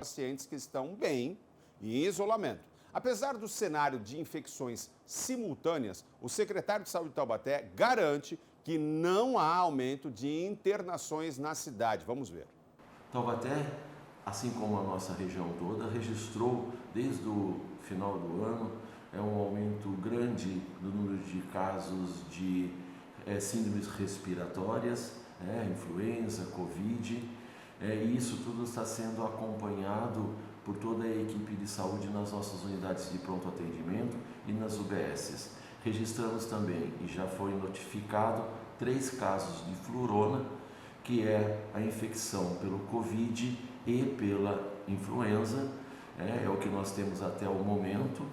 pacientes que estão bem e em isolamento. Apesar do cenário de infecções simultâneas, o secretário de Saúde de Taubaté garante que não há aumento de internações na cidade. Vamos ver. Taubaté, assim como a nossa região toda, registrou desde o final do ano um aumento grande do número de casos de síndromes respiratórias, influenza, Covid, e isso tudo está sendo acompanhado por toda a equipe de saúde nas nossas unidades de pronto atendimento e nas UBSs. Registramos também, e já foi notificado, 3 casos de flurona, que é a infecção pelo Covid e pela influenza, é o que nós temos até o momento.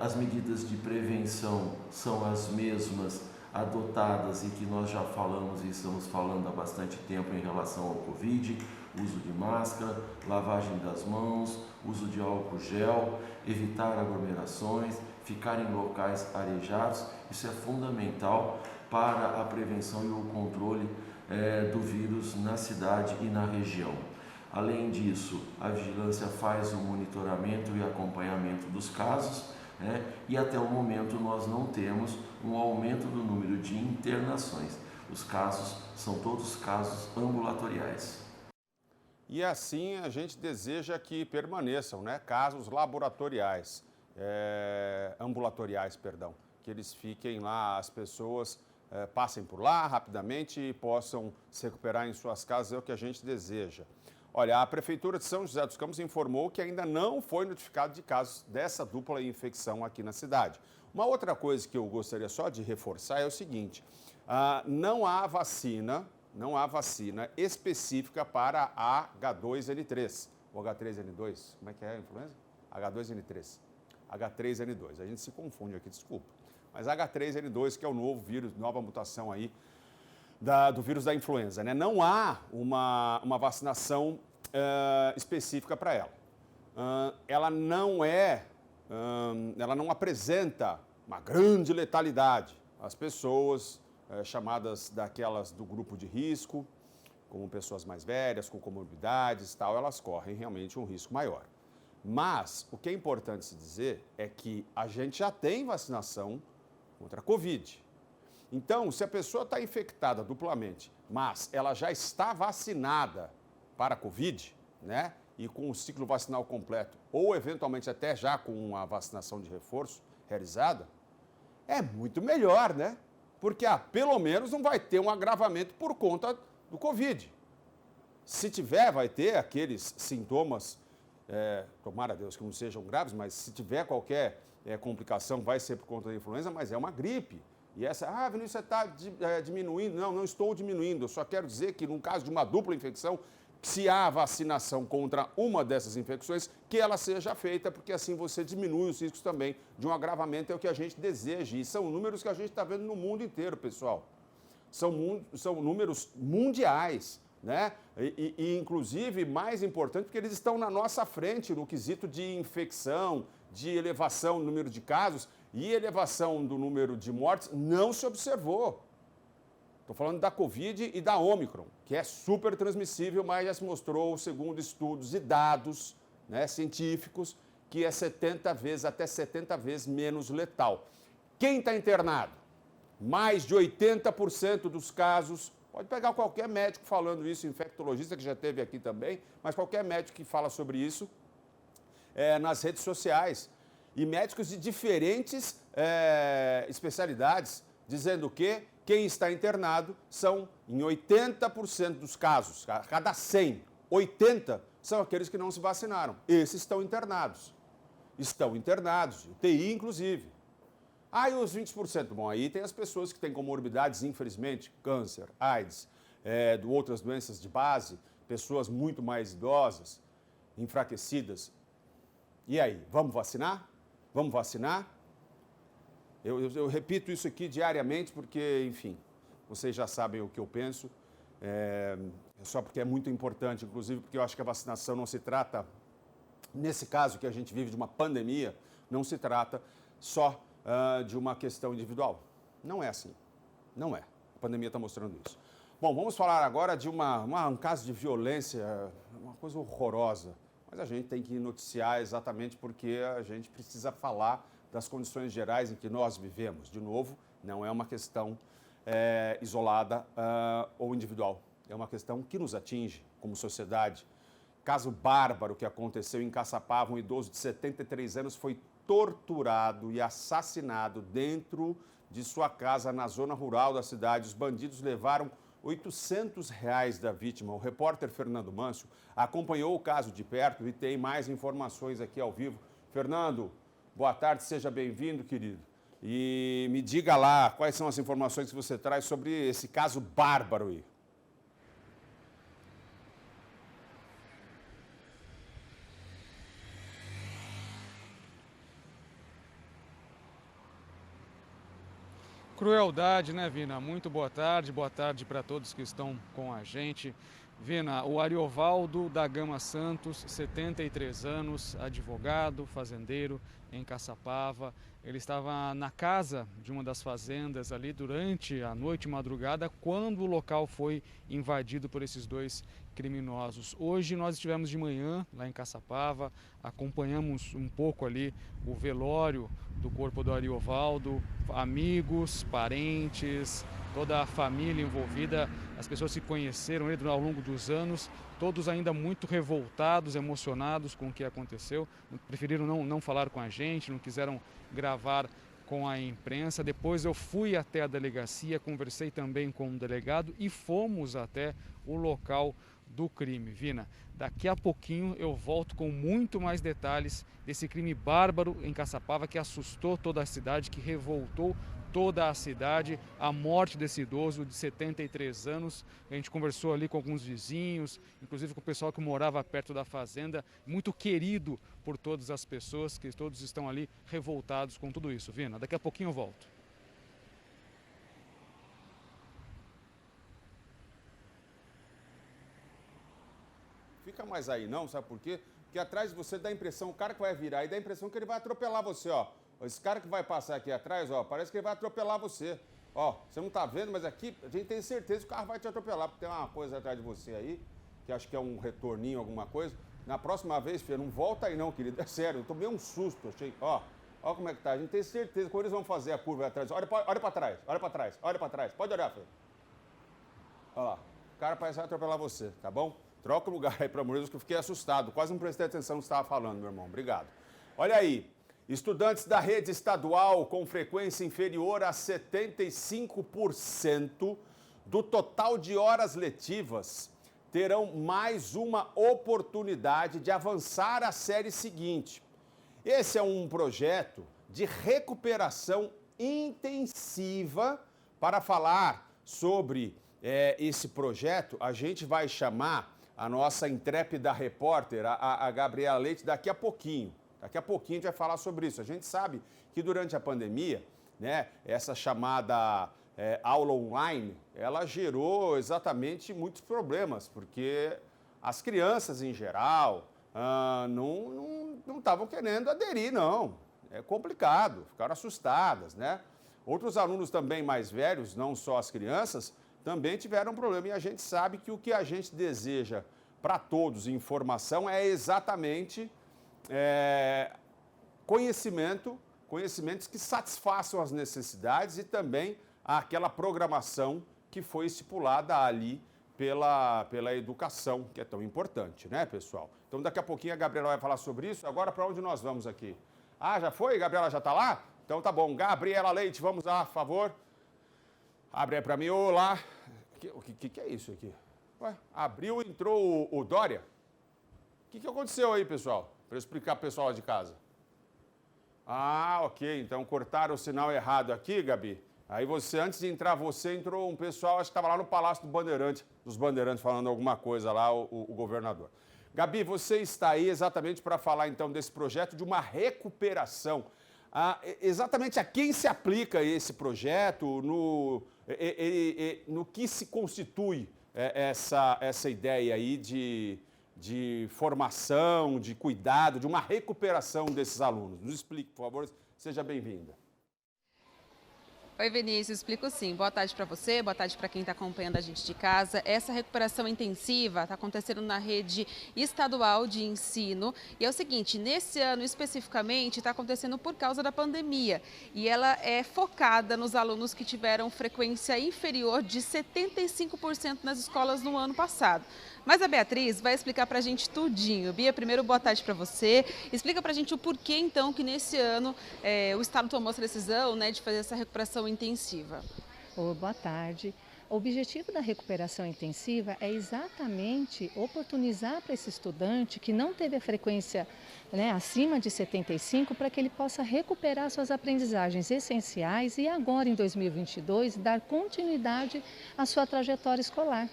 As medidas de prevenção são as mesmas adotadas e que nós já falamos e estamos falando há bastante tempo em relação ao Covid: uso de máscara, lavagem das mãos, uso de álcool gel, evitar aglomerações, ficar em locais arejados. Isso é fundamental para a prevenção e o controle do vírus na cidade e na região. Além disso, a vigilância faz o monitoramento e acompanhamento dos casos, e até o momento nós não temos um aumento do número de internações. Os casos são todos casos ambulatoriais. E assim a gente deseja que permaneçam, casos laboratoriais, ambulatoriais, perdão, que eles fiquem lá, as pessoas passem por lá rapidamente e possam se recuperar em suas casas, é o que a gente deseja. Olha, a Prefeitura de São José dos Campos informou que ainda não foi notificado de casos dessa dupla infecção aqui na cidade. Uma outra coisa que eu gostaria só de reforçar é o seguinte: não há vacina específica para H2N3, ou H3N2, como é que é a influenza? H2N3, H3N2, a gente se confunde aqui, desculpa. Mas H3N2, que é o novo vírus, nova mutação aí do vírus da influenza, Não há uma vacinação específica para ela. Ela não apresenta uma grande letalidade. As pessoas chamadas daquelas do grupo de risco, como pessoas mais velhas, com comorbidades e tal, elas correm realmente um risco maior. Mas o que é importante se dizer é que a gente já tem vacinação contra a Covid. Então, se a pessoa está infectada duplamente, mas ela já está vacinada para a Covid, e com o ciclo vacinal completo, ou eventualmente até já com uma vacinação de reforço realizada, é muito melhor, Porque, pelo menos não vai ter um agravamento por conta do Covid. Se tiver, vai ter aqueles sintomas, tomara a Deus que não sejam graves, mas se tiver qualquer complicação, vai ser por conta da influenza, mas é uma gripe. E essa, Vinícius, você está diminuindo. Não, não estou diminuindo. Eu só quero dizer que, no caso de uma dupla infecção, se há vacinação contra uma dessas infecções, que ela seja feita, porque assim você diminui os riscos também de um agravamento, é o que a gente deseja. E são números que a gente está vendo no mundo inteiro, pessoal. São números mundiais, E, inclusive, mais importante, porque eles estão na nossa frente no quesito de infecção, de elevação no número de casos e elevação do número de mortes, não se observou. Estou falando da Covid e da Ômicron, que é super transmissível, mas já se mostrou, segundo estudos e dados científicos, que é até 70 vezes menos letal. Quem está internado? Mais de 80% dos casos, pode pegar qualquer médico falando isso, infectologista que já teve aqui também, mas qualquer médico que fala sobre isso nas redes sociais. E médicos de diferentes especialidades, dizendo que quem está internado são, em 80% dos casos, a cada 100, 80 são aqueles que não se vacinaram. Esses estão internados. Estão internados, UTI inclusive. E os 20%? Bom, aí tem as pessoas que têm comorbidades, infelizmente, câncer, AIDS, outras doenças de base, pessoas muito mais idosas, enfraquecidas. E aí, vamos vacinar? Vamos vacinar? Eu repito isso aqui diariamente porque, enfim, vocês já sabem o que eu penso, só porque é muito importante, inclusive porque eu acho que a vacinação não se trata, nesse caso que a gente vive de uma pandemia, não se trata só de uma questão individual. Não é assim, não é. A pandemia está mostrando isso. Bom, vamos falar agora de um caso de violência, uma coisa horrorosa, mas a gente tem que noticiar exatamente porque a gente precisa falar das condições gerais em que nós vivemos. De novo, não é uma questão isolada ou individual, é uma questão que nos atinge como sociedade. Caso bárbaro que aconteceu em Caçapava, um idoso de 73 anos foi torturado e assassinado dentro de sua casa na zona rural da cidade. Os bandidos levaram R$800 da vítima. O repórter Fernando Mâncio acompanhou o caso de perto e tem mais informações aqui ao vivo. Fernando, boa tarde, seja bem-vindo, querido. E me diga lá quais são as informações que você traz sobre esse caso bárbaro aí. Crueldade, né, Vina? Muito boa tarde para todos que estão com a gente. Vina, o Ariovaldo da Gama Santos, 73 anos, advogado, fazendeiro em Caçapava. Ele estava na casa de uma das fazendas ali durante a noite e madrugada, quando o local foi invadido por esses dois criminosos. Hoje nós estivemos de manhã lá em Caçapava, acompanhamos um pouco ali o velório do corpo do Ariovaldo, amigos, parentes, toda a família envolvida, as pessoas se conheceram ele ao longo dos anos, todos ainda muito revoltados, emocionados com o que aconteceu, preferiram não falar com a gente, não quiseram gravar com a imprensa. Depois eu fui até a delegacia, conversei também com o delegado e fomos até o local do crime. Vina, daqui a pouquinho eu volto com muito mais detalhes desse crime bárbaro em Caçapava que assustou toda a cidade, que revoltou toda a cidade, a morte desse idoso de 73 anos. A gente conversou ali com alguns vizinhos, inclusive com o pessoal que morava perto da fazenda, muito querido por todas as pessoas, que todos estão ali revoltados com tudo isso. Vina, daqui a pouquinho eu volto. Fica mais aí não, sabe por quê? Porque atrás de você dá a impressão, o cara que vai virar, e dá a impressão que ele vai atropelar você, ó. Esse cara que vai passar aqui atrás, ó, parece que ele vai atropelar você. Ó, você não tá vendo, mas aqui a gente tem certeza que o carro vai te atropelar, porque tem uma coisa atrás de você aí, que acho que é um retorninho, alguma coisa. Na próxima vez, filho, não volta aí não, querido, é sério, eu tomei um susto, achei, ó como é que tá, a gente tem certeza, quando eles vão fazer a curva atrás, olha pra trás, olha pra trás, olha pra trás, pode olhar, filho. Olha lá, o cara parece que vai atropelar você, tá bom? Troca o lugar aí, pelo amor de Deus, que eu fiquei assustado. Quase não prestei atenção no que você estava falando, meu irmão. Obrigado. Olha aí, estudantes da rede estadual com frequência inferior a 75% do total de horas letivas terão mais uma oportunidade de avançar à série seguinte. Esse é um projeto de recuperação intensiva. Para falar sobre esse projeto, a gente vai chamar a nossa intrépida repórter, a Gabriela Leite, daqui a pouquinho. Daqui a pouquinho a gente vai falar sobre isso. A gente sabe que durante a pandemia, né, essa chamada aula online, ela gerou exatamente muitos problemas, porque as crianças em geral não estavam querendo aderir, não. É complicado, ficaram assustadas, né? Outros alunos também mais velhos, não só as crianças, também tiveram problema. E a gente sabe que o que a gente deseja para todos, informação, é exatamente conhecimentos que satisfaçam as necessidades e também aquela programação que foi estipulada ali pela educação, que é tão importante, né, pessoal? Então, daqui a pouquinho a Gabriela vai falar sobre isso. Agora, para onde nós vamos aqui? Ah, já foi? Gabriela já está lá? Então, tá bom. Gabriela Leite, vamos lá, por favor. Abre aí para mim. Olá. O que é isso aqui? Ué, abriu e entrou o Dória? O que aconteceu aí, pessoal? Para eu explicar para o pessoal lá de casa. Ah, ok. Então cortaram o sinal errado aqui, Gabi. Aí você, antes de entrar, entrou um pessoal, acho que estava lá no Palácio dos Bandeirantes, falando alguma coisa lá, o governador. Gabi, você está aí exatamente para falar, então, desse projeto de uma recuperação. Exatamente a quem se aplica esse projeto, no que se constitui essa ideia aí de formação, de cuidado, de uma recuperação desses alunos. Nos explique, por favor, seja bem-vinda. Oi, Vinícius, explico sim. Boa tarde para você, boa tarde para quem está acompanhando a gente de casa. Essa recuperação intensiva está acontecendo na rede estadual de ensino. E é o seguinte, nesse ano especificamente está acontecendo por causa da pandemia. E ela é focada nos alunos que tiveram frequência inferior de 75% nas escolas no ano passado. Mas a Beatriz vai explicar para a gente tudinho. Bia, primeiro, boa tarde para você. Explica para a gente o porquê, então, que nesse ano o Estado tomou essa decisão, né, de fazer essa recuperação intensiva. Boa tarde. O objetivo da recuperação intensiva é exatamente oportunizar para esse estudante que não teve a frequência, né, acima de 75, para que ele possa recuperar suas aprendizagens essenciais e agora, em 2022, dar continuidade à sua trajetória escolar.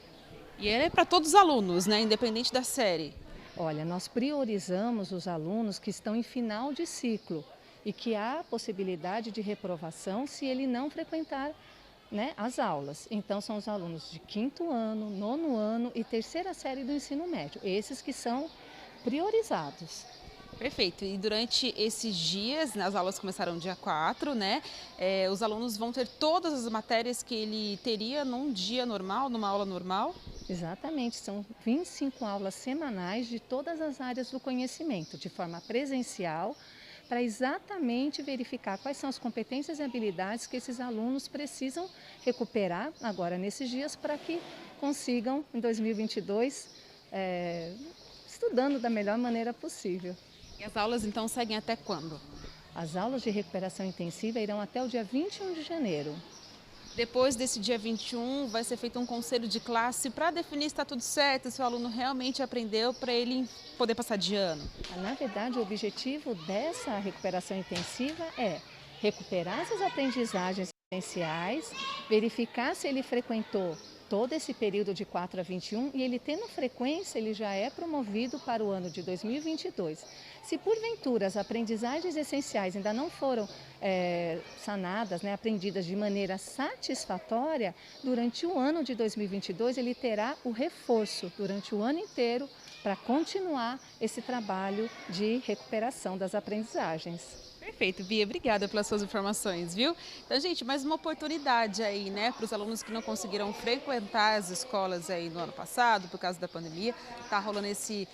E ele é para todos os alunos, né, independente da série. Olha, nós priorizamos os alunos que estão em final de ciclo e que há possibilidade de reprovação se ele não frequentar, né, as aulas. Então, são os alunos de 5º ano, 9º ano e 3ª série do ensino médio. Esses que são priorizados. Perfeito. E durante esses dias, as aulas começaram dia 4, né? Os alunos vão ter todas as matérias que ele teria num dia normal, numa aula normal? Exatamente, são 25 aulas semanais de todas as áreas do conhecimento, de forma presencial, para exatamente verificar quais são as competências e habilidades que esses alunos precisam recuperar agora nesses dias para que consigam, em 2022, estudando da melhor maneira possível. E as aulas, então, seguem até quando? As aulas de recuperação intensiva irão até o dia 21 de janeiro. Depois desse dia 21, vai ser feito um conselho de classe para definir se está tudo certo, se o aluno realmente aprendeu, para ele poder passar de ano. Na verdade, o objetivo dessa recuperação intensiva é recuperar essas aprendizagens essenciais, verificar se ele frequentou todo esse período de 4 a 21 e ele tendo frequência, ele já é promovido para o ano de 2022. Se porventura as aprendizagens essenciais ainda não foram sanadas, né, aprendidas de maneira satisfatória, durante o ano de 2022 ele terá o reforço durante o ano inteiro para continuar esse trabalho de recuperação das aprendizagens. Perfeito, Bia, obrigada pelas suas informações, viu? Então, gente, mais uma oportunidade aí, né, para os alunos que não conseguiram frequentar as escolas aí no ano passado, por causa da pandemia. Tá rolando esse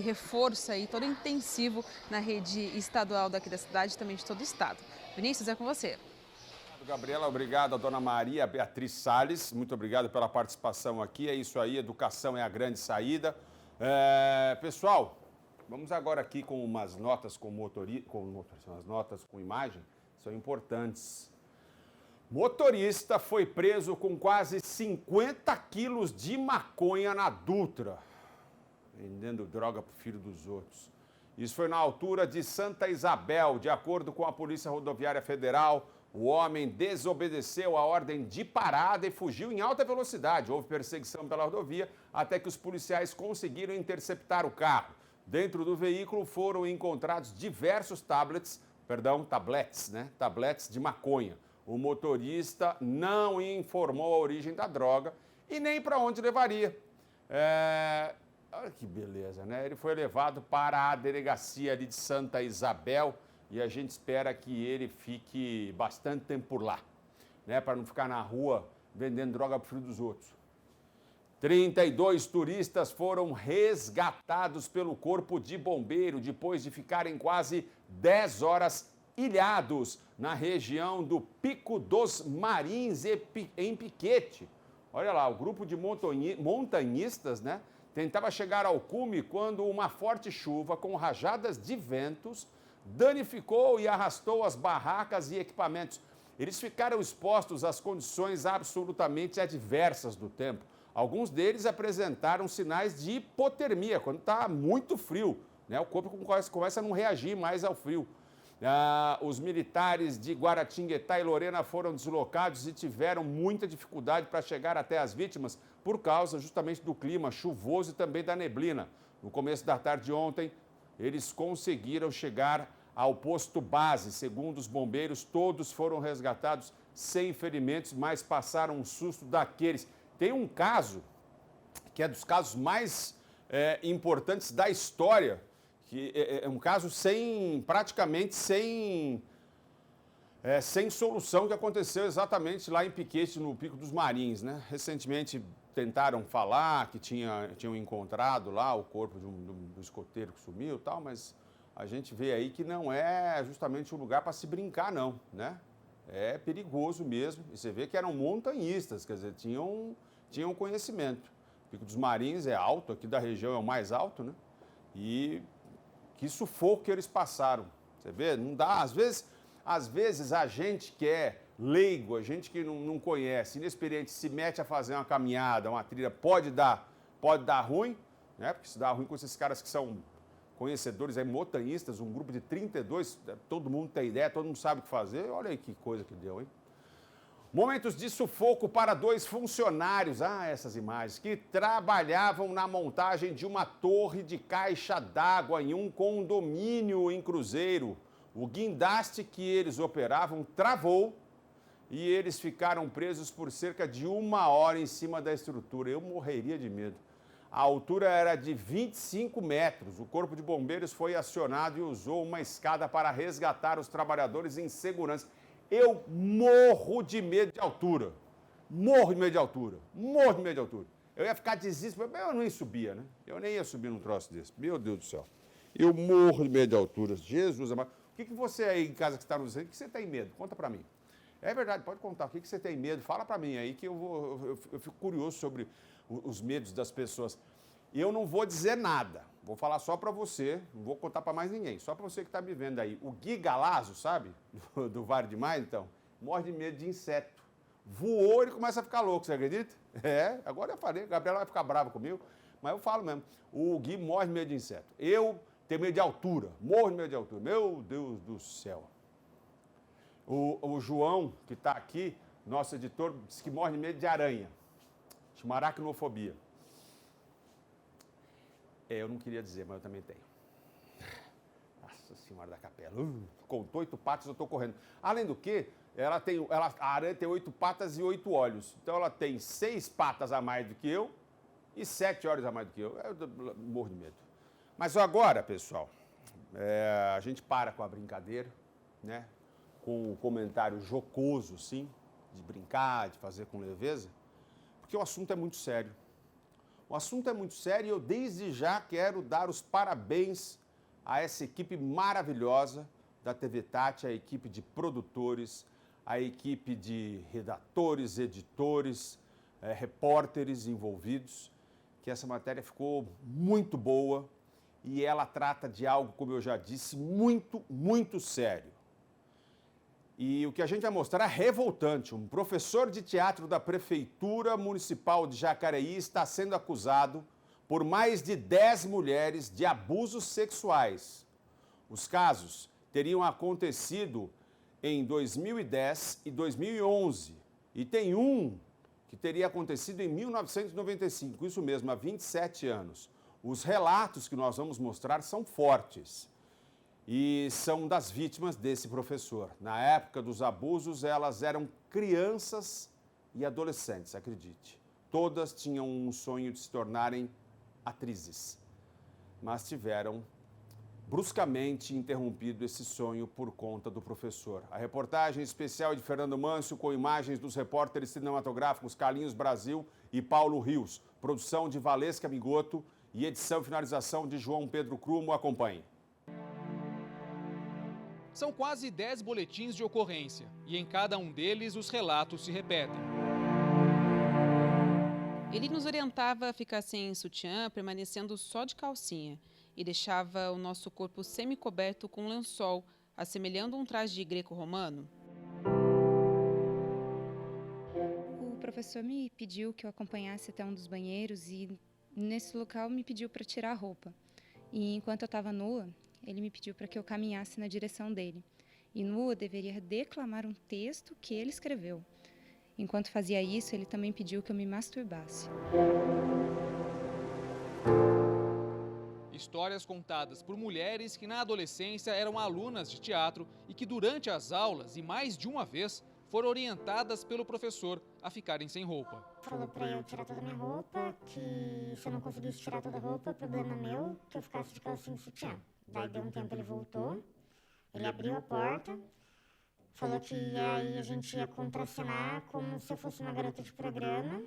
reforço aí, todo intensivo na rede estadual daqui da cidade e também de todo o estado. Vinícius, é com você. Gabriela, obrigado a dona Maria Beatriz Salles, muito obrigado pela participação aqui. É isso aí, educação é a grande saída. Pessoal, vamos agora aqui com umas notas umas notas com imagem, são importantes. Motorista foi preso com quase 50 quilos de maconha na Dutra, vendendo droga para o filho dos outros. Isso foi na altura de Santa Isabel. De acordo com a Polícia Rodoviária Federal, o homem desobedeceu a ordem de parada e fugiu em alta velocidade. Houve perseguição pela rodovia até que os policiais conseguiram interceptar o carro. Dentro do veículo foram encontrados diversos tablets de maconha. O motorista não informou a origem da droga e nem para onde levaria. Olha que beleza, né? Ele foi levado para a delegacia ali de Santa Isabel e a gente espera que ele fique bastante tempo por lá, né? Para não ficar na rua vendendo droga para o filho dos outros. 32 turistas foram resgatados pelo Corpo de Bombeiro depois de ficarem quase 10 horas ilhados na região do Pico dos Marins, em Piquete. Olha lá, o grupo de montanhistas, né, tentava chegar ao cume quando uma forte chuva com rajadas de ventos danificou e arrastou as barracas e equipamentos. Eles ficaram expostos às condições absolutamente adversas do tempo. Alguns deles apresentaram sinais de hipotermia, quando está muito frio, né? O corpo começa a não reagir mais ao frio. Os militares de Guaratinguetá e Lorena foram deslocados e tiveram muita dificuldade para chegar até as vítimas por causa justamente do clima chuvoso e também da neblina. No começo da tarde de ontem, eles conseguiram chegar ao posto base. Segundo os bombeiros, todos foram resgatados sem ferimentos, mas passaram um susto daqueles. Tem um caso, que é dos casos mais importantes da história, que é um caso praticamente sem sem solução, que aconteceu exatamente lá em Piquete, no Pico dos Marins, né? Recentemente tentaram falar que tinham encontrado lá o corpo do escoteiro que sumiu e tal, mas a gente vê aí que não é justamente um lugar para se brincar, não, né? É perigoso mesmo, e você vê que eram montanhistas, quer dizer, tinham conhecimento. O Pico dos Marins é alto, aqui da região é o mais alto, né? E que sufoco que eles passaram, você vê? Não dá, às vezes a gente que é leigo, a gente que não conhece, inexperiente, se mete a fazer uma caminhada, uma trilha, pode dar ruim, né? Porque se dá ruim com esses caras que são conhecedores, montanhistas, um grupo de 32, todo mundo tem ideia, todo mundo sabe o que fazer, olha aí que coisa que deu, hein? Momentos de sufoco para 2 funcionários, essas imagens, que trabalhavam na montagem de uma torre de caixa d'água em um condomínio em Cruzeiro. O guindaste que eles operavam travou e eles ficaram presos por cerca de 1 hora em cima da estrutura. Eu morreria de medo. A altura era de 25 metros. O Corpo de Bombeiros foi acionado e usou uma escada para resgatar os trabalhadores em segurança. Eu morro de medo de altura. Morro de medo de altura. Morro de medo de altura. Eu ia ficar desesperado, mas eu nem subia, né? Eu nem ia subir num troço desse. Meu Deus do céu. Eu morro de medo de alturas. Jesus amado. O que você aí em casa que está nos vendo, o que você tem medo? Conta para mim. É verdade, pode contar. O que você tem medo? Fala para mim aí que eu fico curioso sobre os medos das pessoas. E eu não vou dizer nada. Vou falar só para você, não vou contar para mais ninguém. Só para você que está me vendo aí. O Gui Galazzo, sabe? Do Vale de Maio, então, morre de medo de inseto. Voou e começa a ficar louco, você acredita? Agora eu falei, a Gabriela vai ficar brava comigo, mas eu falo mesmo. O Gui morre de medo de inseto. Eu tenho medo de altura, morro de medo de altura. Meu Deus do céu. O João, que está aqui, nosso editor, diz que morre de medo de aranha. Chama aracnofobia. Eu não queria dizer, mas eu também tenho. Nossa Senhora da Capela. Contou 8 patas, eu estou correndo. Além do que, a aranha tem 8 patas e 8 olhos. Então ela tem 6 patas a mais do que eu e 7 olhos a mais do que eu. Eu morro de medo. Mas agora, pessoal, a gente para com a brincadeira, né? Com o comentário jocoso, sim, de brincar, de fazer com leveza, porque o assunto é muito sério. O assunto é muito sério e eu desde já quero dar os parabéns a essa equipe maravilhosa da TV Tati, a equipe de produtores, a equipe de redatores, editores, repórteres envolvidos, que essa matéria ficou muito boa e ela trata de algo, como eu já disse, muito, muito sério. E o que a gente vai mostrar é revoltante. Um professor de teatro da Prefeitura Municipal de Jacareí está sendo acusado por mais de 10 mulheres de abusos sexuais. Os casos teriam acontecido em 2010 e 2011. E tem um que teria acontecido em 1995, isso mesmo, há 27 anos. Os relatos que nós vamos mostrar são fortes. E são das vítimas desse professor. Na época dos abusos, elas eram crianças e adolescentes, acredite. Todas tinham um sonho de se tornarem atrizes, mas tiveram bruscamente interrompido esse sonho por conta do professor. A reportagem especial é de Fernando Mâncio, com imagens dos repórteres cinematográficos Carlinhos Brasil e Paulo Rios. Produção de Valesca Migoto e edição e finalização de João Pedro Crumo. Acompanhe. São quase 10 boletins de ocorrência e em cada um deles os relatos se repetem. Ele nos orientava a ficar sem sutiã, permanecendo só de calcinha, e deixava o nosso corpo semi-coberto com lençol, assemelhando um traje greco-romano. O professor me pediu que eu acompanhasse até um dos banheiros e nesse local me pediu para tirar a roupa. E enquanto eu estava nua, ele me pediu para que eu caminhasse na direção dele. E nua, deveria declamar um texto que ele escreveu. Enquanto fazia isso, ele também pediu que eu me masturbasse. Histórias contadas por mulheres que na adolescência eram alunas de teatro e que durante as aulas, e mais de uma vez, foram orientadas pelo professor a ficarem sem roupa. Falou para eu tirar toda a minha roupa, que se eu não conseguisse tirar toda a roupa, problema meu, que eu ficasse de calcinha e sutiã. Daí deu um tempo, ele voltou, ele abriu a porta, Falou que aí a gente ia contracenar como se eu fosse uma garota de programa.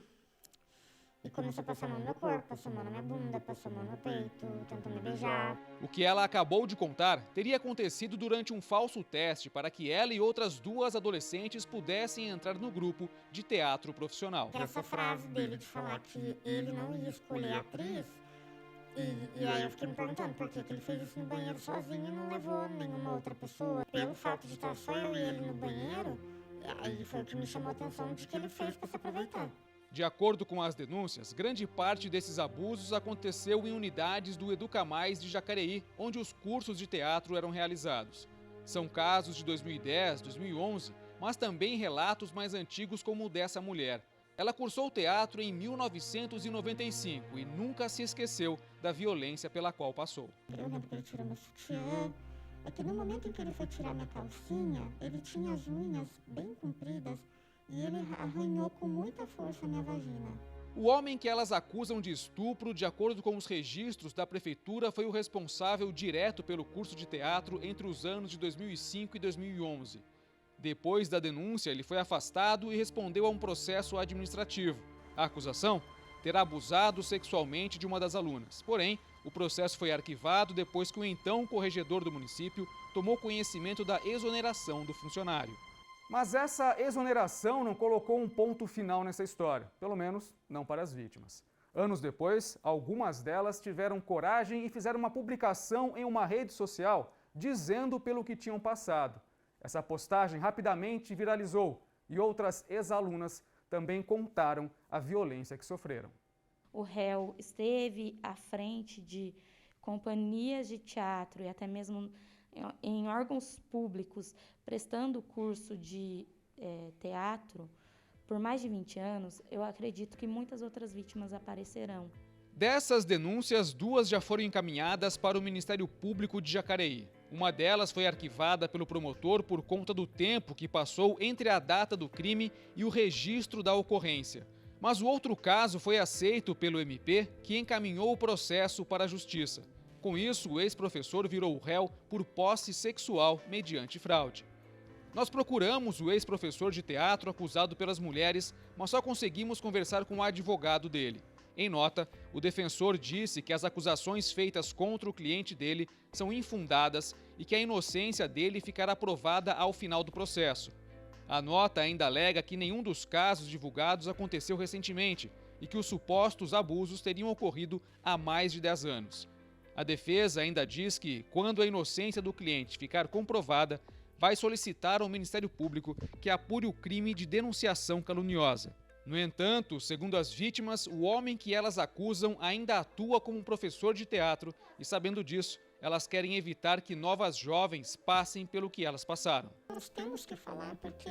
E começou a passar a mão no meu corpo, passou a mão na minha bunda, passou a mão no peito, tentou me beijar. O que ela acabou de contar teria acontecido durante um falso teste para que ela e outras 2 adolescentes pudessem entrar no grupo de teatro profissional. Essa frase dele de falar que ele não ia escolher a atriz, e aí eu fiquei me perguntando por que ele fez isso no banheiro sozinho e não levou nenhuma outra pessoa. Pelo fato de estar só eu e ele no banheiro, aí foi o que me chamou a atenção de que ele fez para se aproveitar. De acordo com as denúncias, grande parte desses abusos aconteceu em unidades do Educa Mais de Jacareí, onde os cursos de teatro eram realizados. São casos de 2010, 2011, mas também relatos mais antigos como o dessa mulher. Ela cursou teatro em 1995 e nunca se esqueceu da violência pela qual passou. Eu lembro que ele tirou meu sutiã, é que no momento em que ele foi tirar minha calcinha, ele tinha as unhas bem compridas, e ele arranhou com muita força a minha vagina. O homem que elas acusam de estupro, de acordo com os registros da prefeitura, foi o responsável direto pelo curso de teatro entre os anos de 2005 e 2011. Depois da denúncia, ele foi afastado e respondeu a um processo administrativo. A acusação? Ter abusado sexualmente de uma das alunas. Porém, o processo foi arquivado depois que o então corregedor do município tomou conhecimento da exoneração do funcionário. Mas essa exoneração não colocou um ponto final nessa história, pelo menos não para as vítimas. Anos depois, algumas delas tiveram coragem e fizeram uma publicação em uma rede social dizendo pelo que tinham passado. Essa postagem rapidamente viralizou e outras ex-alunas também contaram a violência que sofreram. O réu esteve à frente de companhias de teatro e até mesmo em órgãos públicos, prestando curso de teatro por mais de 20 anos, eu acredito que muitas outras vítimas aparecerão. Dessas denúncias, 2 já foram encaminhadas para o Ministério Público de Jacareí. Uma delas foi arquivada pelo promotor por conta do tempo que passou entre a data do crime e o registro da ocorrência. Mas o outro caso foi aceito pelo MP, que encaminhou o processo para a Justiça. Com isso, o ex-professor virou réu por posse sexual mediante fraude. Nós procuramos o ex-professor de teatro acusado pelas mulheres, mas só conseguimos conversar com o advogado dele. Em nota, o defensor disse que as acusações feitas contra o cliente dele são infundadas e que a inocência dele ficará provada ao final do processo. A nota ainda alega que nenhum dos casos divulgados aconteceu recentemente e que os supostos abusos teriam ocorrido há mais de 10 anos. A defesa ainda diz que, quando a inocência do cliente ficar comprovada, vai solicitar ao Ministério Público que apure o crime de denunciação caluniosa. No entanto, segundo as vítimas, o homem que elas acusam ainda atua como professor de teatro e, sabendo disso, elas querem evitar que novas jovens passem pelo que elas passaram. Nós temos que falar porque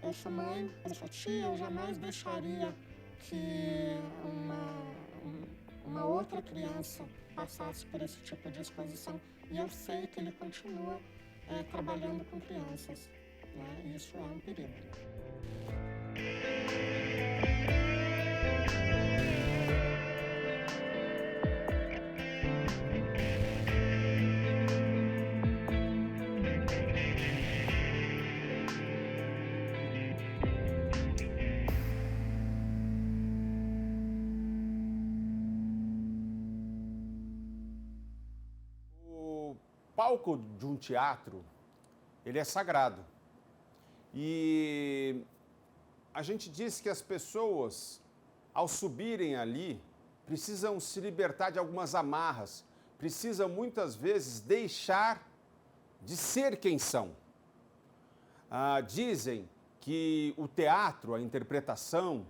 eu sou mãe, eu sou tia, eu jamais deixaria que uma outra criança passasse por esse tipo de exposição. E eu sei que ele continua trabalhando com crianças, né? E isso é um perigo. O palco de um teatro, ele é sagrado. E a gente diz que as pessoas, ao subirem ali, precisam se libertar de algumas amarras, precisam muitas vezes deixar de ser quem são. Dizem que o teatro, a interpretação,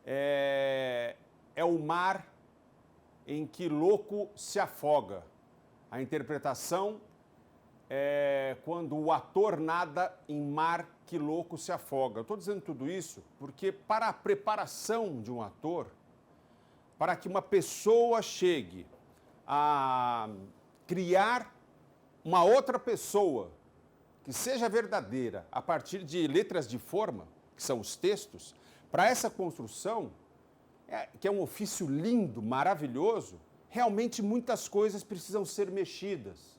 é o mar em que louco se afoga. A interpretação é quando o ator nada em mar que louco se afoga. Eu estou dizendo tudo isso porque para a preparação de um ator, para que uma pessoa chegue a criar uma outra pessoa que seja verdadeira a partir de letras de forma, que são os textos, para essa construção, que é um ofício lindo, maravilhoso, realmente muitas coisas precisam ser mexidas.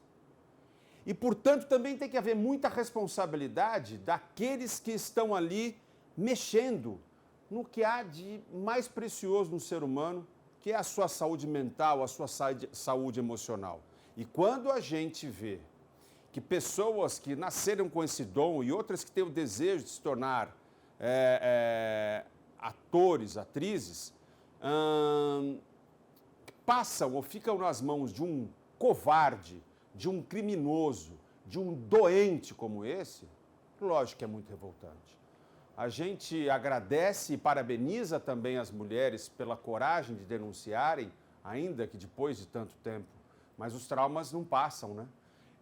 E, portanto, também tem que haver muita responsabilidade daqueles que estão ali mexendo no que há de mais precioso no ser humano, que é a sua saúde mental, a sua saúde emocional. E quando a gente vê que pessoas que nasceram com esse dom e outras que têm o desejo de se tornar atores, atrizes, passam ou ficam nas mãos de um covarde, de um criminoso, de um doente como esse, lógico que é muito revoltante. A gente agradece e parabeniza também as mulheres pela coragem de denunciarem, ainda que depois de tanto tempo, mas os traumas não passam, né?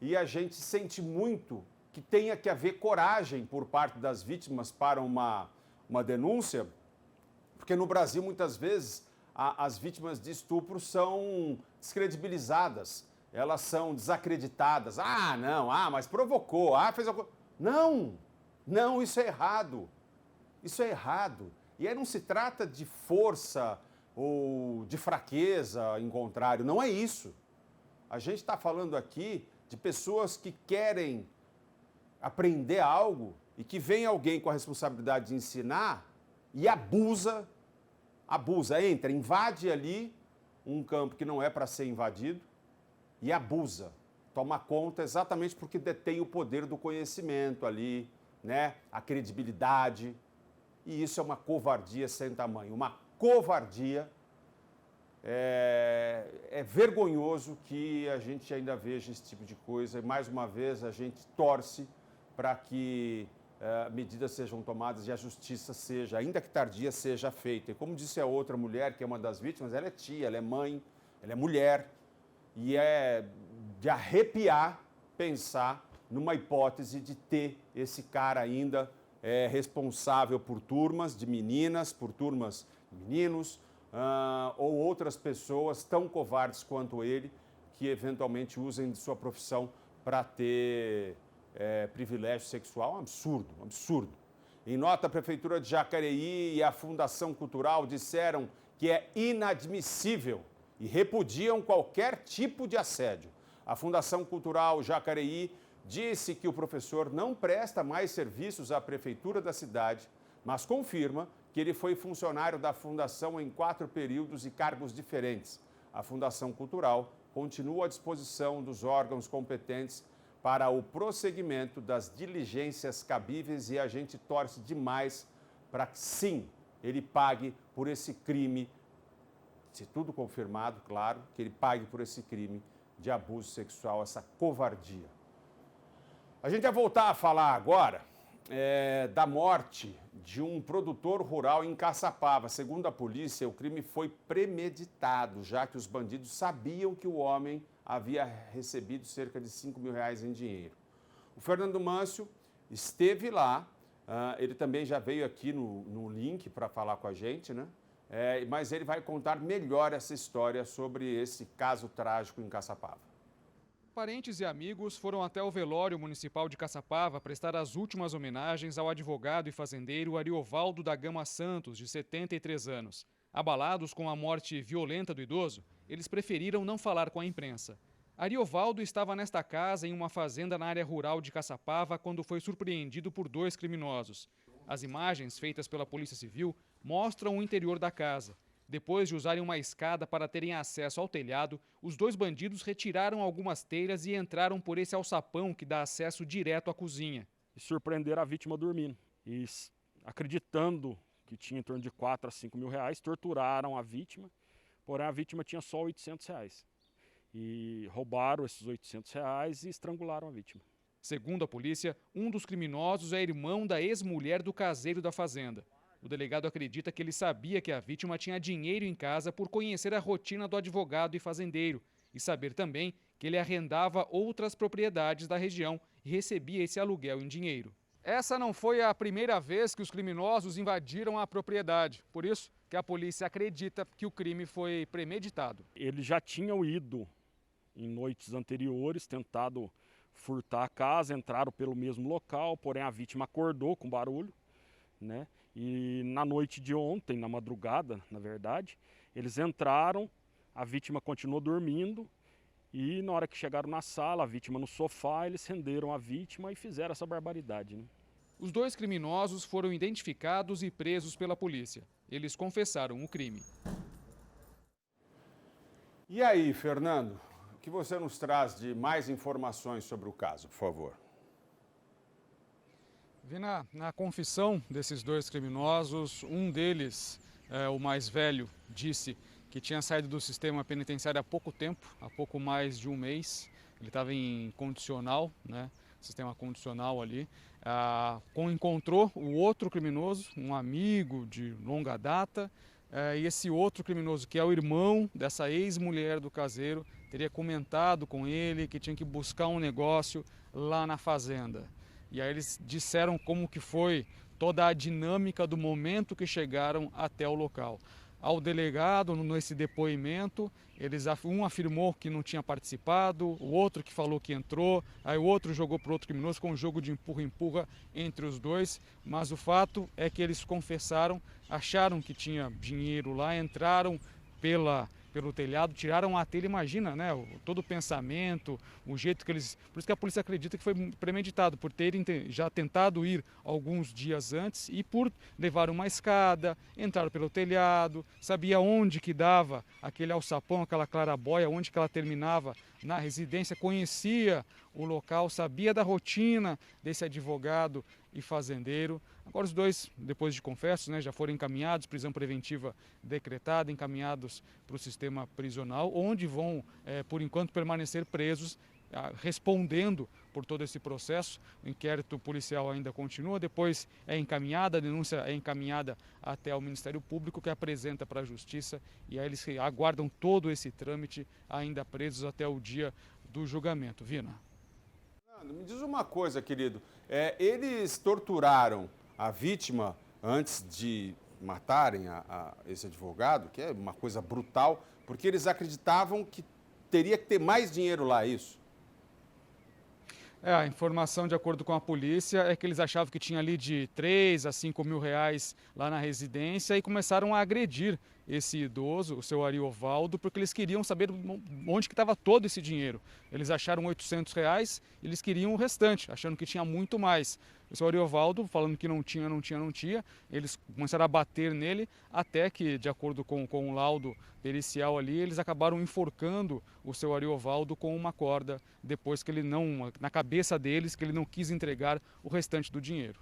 E a gente sente muito que tenha que haver coragem por parte das vítimas para uma denúncia, porque no Brasil, muitas vezes, as vítimas de estupro são descredibilizadas, elas são desacreditadas. Ah, não, mas provocou, fez alguma coisa. Não, isso é errado. Isso é errado. E aí não se trata de força ou de fraqueza, em contrário, não é isso. A gente está falando aqui de pessoas que querem aprender algo e que vem alguém com a responsabilidade de ensinar e abusa, invade ali um campo que não é para ser invadido e abusa, toma conta exatamente porque detém o poder do conhecimento ali, né? A credibilidade. E isso é uma covardia sem tamanho, uma covardia. É vergonhoso que a gente ainda veja esse tipo de coisa. E, mais uma vez, a gente torce para que medidas sejam tomadas e a justiça seja, ainda que tardia, seja feita. E como disse a outra mulher, que é uma das vítimas, ela é tia, ela é mãe, ela é mulher. E é de arrepiar pensar numa hipótese de ter esse cara ainda responsável por turmas de meninas, por turmas de meninos, ou outras pessoas tão covardes quanto ele, que eventualmente usem de sua profissão para ter privilégio sexual. Um absurdo, um absurdo. Em nota, a Prefeitura de Jacareí e a Fundação Cultural disseram que é inadmissível e repudiam qualquer tipo de assédio. A Fundação Cultural Jacareí disse que o professor não presta mais serviços à Prefeitura da cidade, mas confirma que ele foi funcionário da Fundação em 4 períodos e cargos diferentes. A Fundação Cultural continua à disposição dos órgãos competentes para o prosseguimento das diligências cabíveis e a gente torce demais para que, sim, ele pague por esse crime, se tudo confirmado, claro, que ele pague por esse crime de abuso sexual, essa covardia. A gente vai voltar a falar agora da morte de um produtor rural em Caçapava. Segundo a polícia, o crime foi premeditado, já que os bandidos sabiam que o homem havia recebido cerca de R$5 mil em dinheiro. O Fernando Mâncio esteve lá, ele também já veio aqui no link para falar com a gente, né? Mas ele vai contar melhor essa história sobre esse caso trágico em Caçapava. Parentes e amigos foram até o velório municipal de Caçapava prestar as últimas homenagens ao advogado e fazendeiro Ariovaldo da Gama Santos, de 73 anos. Abalados com a morte violenta do idoso, eles preferiram não falar com a imprensa. Ariovaldo estava nesta casa em uma fazenda na área rural de Caçapava quando foi surpreendido por 2 criminosos. As imagens feitas pela Polícia Civil mostram o interior da casa. Depois de usarem uma escada para terem acesso ao telhado, os 2 bandidos retiraram algumas telhas e entraram por esse alçapão que dá acesso direto à cozinha. E surpreenderam a vítima dormindo. E, acreditando que tinha em torno de R$4 a R$5 mil, torturaram a vítima, porém a vítima tinha só R$800. E roubaram esses R$800 e estrangularam a vítima. Segundo a polícia, um dos criminosos é irmão da ex-mulher do caseiro da fazenda. O delegado acredita que ele sabia que a vítima tinha dinheiro em casa por conhecer a rotina do advogado e fazendeiro e saber também que ele arrendava outras propriedades da região e recebia esse aluguel em dinheiro. Essa não foi a primeira vez que os criminosos invadiram a propriedade. Por isso que a polícia acredita que o crime foi premeditado. Eles já tinham ido em noites anteriores, tentado furtar a casa, entraram pelo mesmo local, porém a vítima acordou com barulho, né? E na noite de ontem, na madrugada, na verdade, eles entraram, a vítima continuou dormindo E na hora que chegaram na sala, a vítima no sofá, eles renderam a vítima e fizeram essa barbaridade, né? Os 2 criminosos foram identificados e presos pela polícia. Eles confessaram o crime. E aí, Fernando, o que você nos traz de mais informações sobre o caso, por favor? Vina, na confissão desses 2 criminosos, um deles, o mais velho, disse que tinha saído do sistema penitenciário há pouco tempo, há pouco mais de um mês. Ele estava em condicional, né? Sistema condicional ali. Encontrou o outro criminoso, um amigo de longa data, e esse outro criminoso, que é o irmão dessa ex-mulher do caseiro, teria comentado com ele que tinha que buscar um negócio lá na fazenda. E aí eles disseram como que foi toda a dinâmica do momento que chegaram até o local. Ao delegado, nesse depoimento, um afirmou que não tinha participado, o outro que falou que entrou, aí o outro jogou para o outro criminoso com um jogo de empurra-empurra entre os dois, mas o fato é que eles confessaram, acharam que tinha dinheiro lá, entraram pelo telhado, tiraram a telha, imagina, né? Todo o pensamento, o jeito que eles... Por isso que a polícia acredita que foi premeditado, por terem já tentado ir alguns dias antes e por levar uma escada, entraram pelo telhado, sabia onde que dava aquele alçapão, aquela clarabóia, onde que ela terminava na residência, conhecia o local, sabia da rotina desse advogado e fazendeiro. Agora os 2, depois de confessos, né, já foram encaminhados, prisão preventiva decretada, encaminhados para o sistema prisional, onde vão, por enquanto, permanecer presos, respondendo por todo esse processo. O inquérito policial ainda continua, depois é encaminhada, a denúncia é encaminhada até ao Ministério Público, que apresenta para a Justiça, e aí eles aguardam todo esse trâmite, ainda presos até o dia do julgamento. Vina. Me diz uma coisa, querido, eles torturaram a vítima antes de matarem esse advogado, que é uma coisa brutal, porque eles acreditavam que teria que ter mais dinheiro lá, isso? A informação, de acordo com a polícia, é que eles achavam que tinha ali de 3 a 5 mil reais lá na residência e começaram a agredir esse idoso, o seu Ariovaldo, porque eles queriam saber onde que estava todo esse dinheiro. Eles acharam 800 reais, eles queriam o restante, achando que tinha muito mais. O seu Ariovaldo, falando que não tinha, eles começaram a bater nele, até que, de acordo com o laudo pericial ali, eles acabaram enforcando o seu Ariovaldo com uma corda, depois que ele não, na cabeça deles, que ele não quis entregar o restante do dinheiro.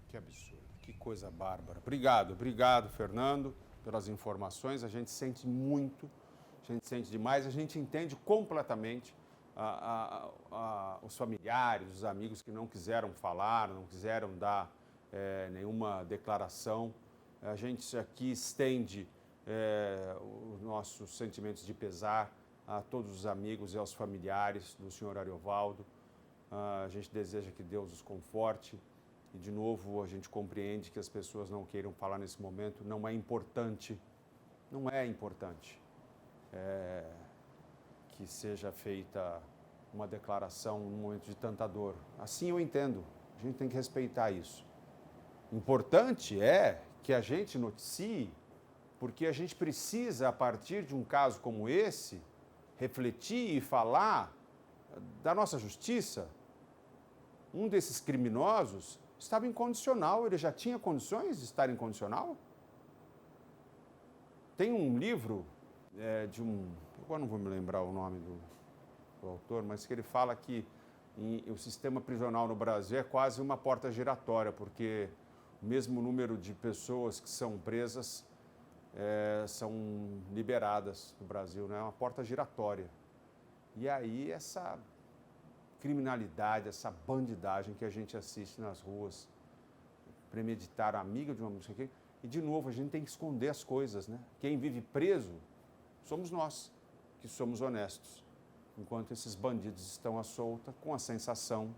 Que absurdo, que coisa bárbara. Obrigado, Fernando, pelas informações. A gente sente muito, a gente sente demais, a gente entende completamente os familiares, os amigos que não quiseram falar, não quiseram dar nenhuma declaração. A gente aqui estende os nossos sentimentos de pesar a todos os amigos e aos familiares do senhor Ariovaldo. A gente deseja que Deus os conforte e, de novo, a gente compreende que as pessoas não queiram falar nesse momento. Não é importante que seja feita uma declaração num momento de tanta dor. Assim eu entendo, a gente tem que respeitar isso. Importante é que a gente noticie, porque a gente precisa, a partir de um caso como esse, refletir e falar da nossa justiça. Um desses criminosos estava incondicional, ele já tinha condições de estar incondicional? Tem um livro agora não vou me lembrar o nome do autor, mas que ele fala que o sistema prisional no Brasil é quase uma porta giratória, porque o mesmo número de pessoas que são presas são liberadas no Brasil, né? É uma porta giratória. E aí essa criminalidade, essa bandidagem que a gente assiste nas ruas, premeditar a amiga de uma música aqui, e de novo a gente tem que esconder as coisas, né? Quem vive preso somos nós, que somos honestos, enquanto esses bandidos estão à solta com a sensação,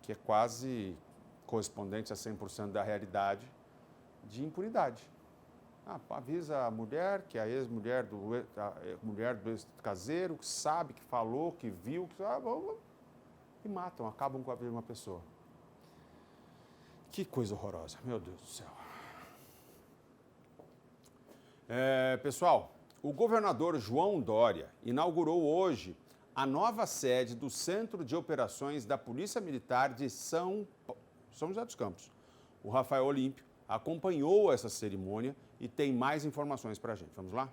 que é quase correspondente a 100% da realidade, de impunidade. Avisa a mulher, que é a ex-mulher mulher do ex-caseiro, que sabe, que falou, que viu, e matam, acabam com a vida de uma pessoa. Que coisa horrorosa, meu Deus do céu. Pessoal, O governador João Dória inaugurou hoje a nova sede do Centro de Operações da Polícia Militar de São José dos Campos. O Rafael Olímpio acompanhou essa cerimônia e tem mais informações para a gente. Vamos lá?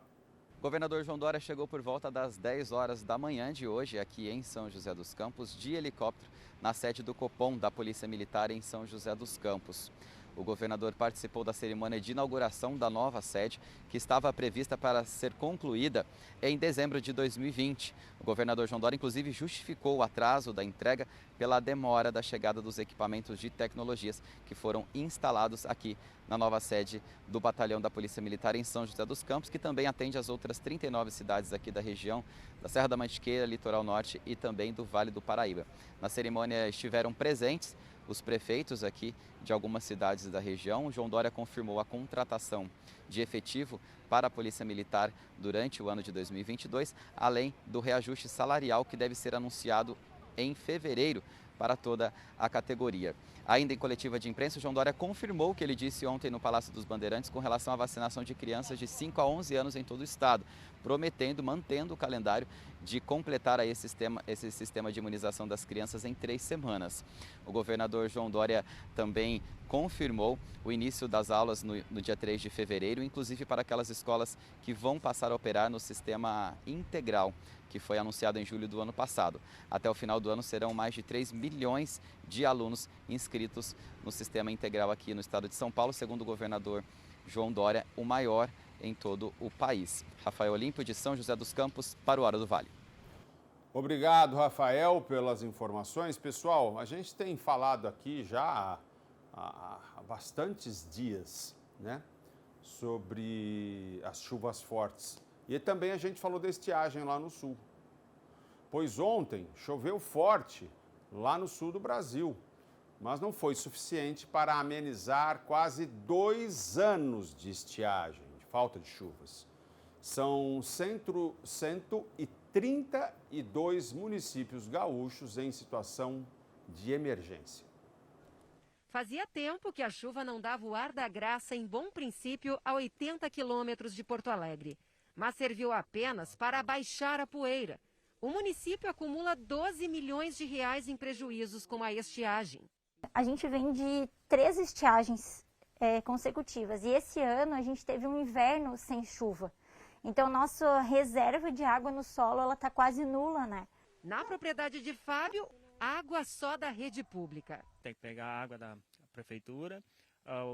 O governador João Dória chegou por volta das 10 horas da manhã de hoje, aqui em São José dos Campos, de helicóptero, na sede do Copom da Polícia Militar em São José dos Campos. O governador participou da cerimônia de inauguração da nova sede, que estava prevista para ser concluída em dezembro de 2020. O governador João Dória, inclusive, justificou o atraso da entrega pela demora da chegada dos equipamentos de tecnologias que foram instalados aqui na nova sede do Batalhão da Polícia Militar em São José dos Campos, que também atende as outras 39 cidades aqui da região, da Serra da Mantiqueira, Litoral Norte e também do Vale do Paraíba. Na cerimônia estiveram presentes os prefeitos aqui de algumas cidades da região. O João Dória confirmou a contratação de efetivo para a Polícia Militar durante o ano de 2022, além do reajuste salarial que deve ser anunciado em fevereiro para toda a categoria. Ainda em coletiva de imprensa, o João Dória confirmou o que ele disse ontem no Palácio dos Bandeirantes com relação à vacinação de crianças de 5 a 11 anos em todo o estado, mantendo o calendário de completar aí esse sistema de imunização das crianças em 3 semanas. O governador João Dória também confirmou o início das aulas no dia 3 de fevereiro, inclusive para aquelas escolas que vão passar a operar no sistema integral, que foi anunciado em julho do ano passado. Até o final do ano serão mais de 3 milhões de alunos inscritos no sistema integral aqui no estado de São Paulo, segundo o governador João Dória, o maior em todo o país. Rafael Olímpio, de São José dos Campos, para o Hora do Vale. Obrigado, Rafael, pelas informações. Pessoal, a gente tem falado aqui já há bastantes dias, né, sobre as chuvas fortes. E também a gente falou da estiagem lá no sul. Pois ontem choveu forte lá no sul do Brasil, mas não foi suficiente para amenizar quase 2 anos de estiagem, de falta de chuvas. São 132 municípios gaúchos em situação de emergência. Fazia tempo que a chuva não dava o ar da graça em Bom Princípio, a 80 quilômetros de Porto Alegre. Mas serviu apenas para abaixar a poeira. O município acumula 12 milhões de reais em prejuízos com a estiagem. A gente vem de 3 estiagens consecutivas e esse ano a gente teve um inverno sem chuva. Então, nossa reserva de água no solo está quase nula, né? Na propriedade de Fábio, água só da rede pública. Tem que pegar a água da prefeitura,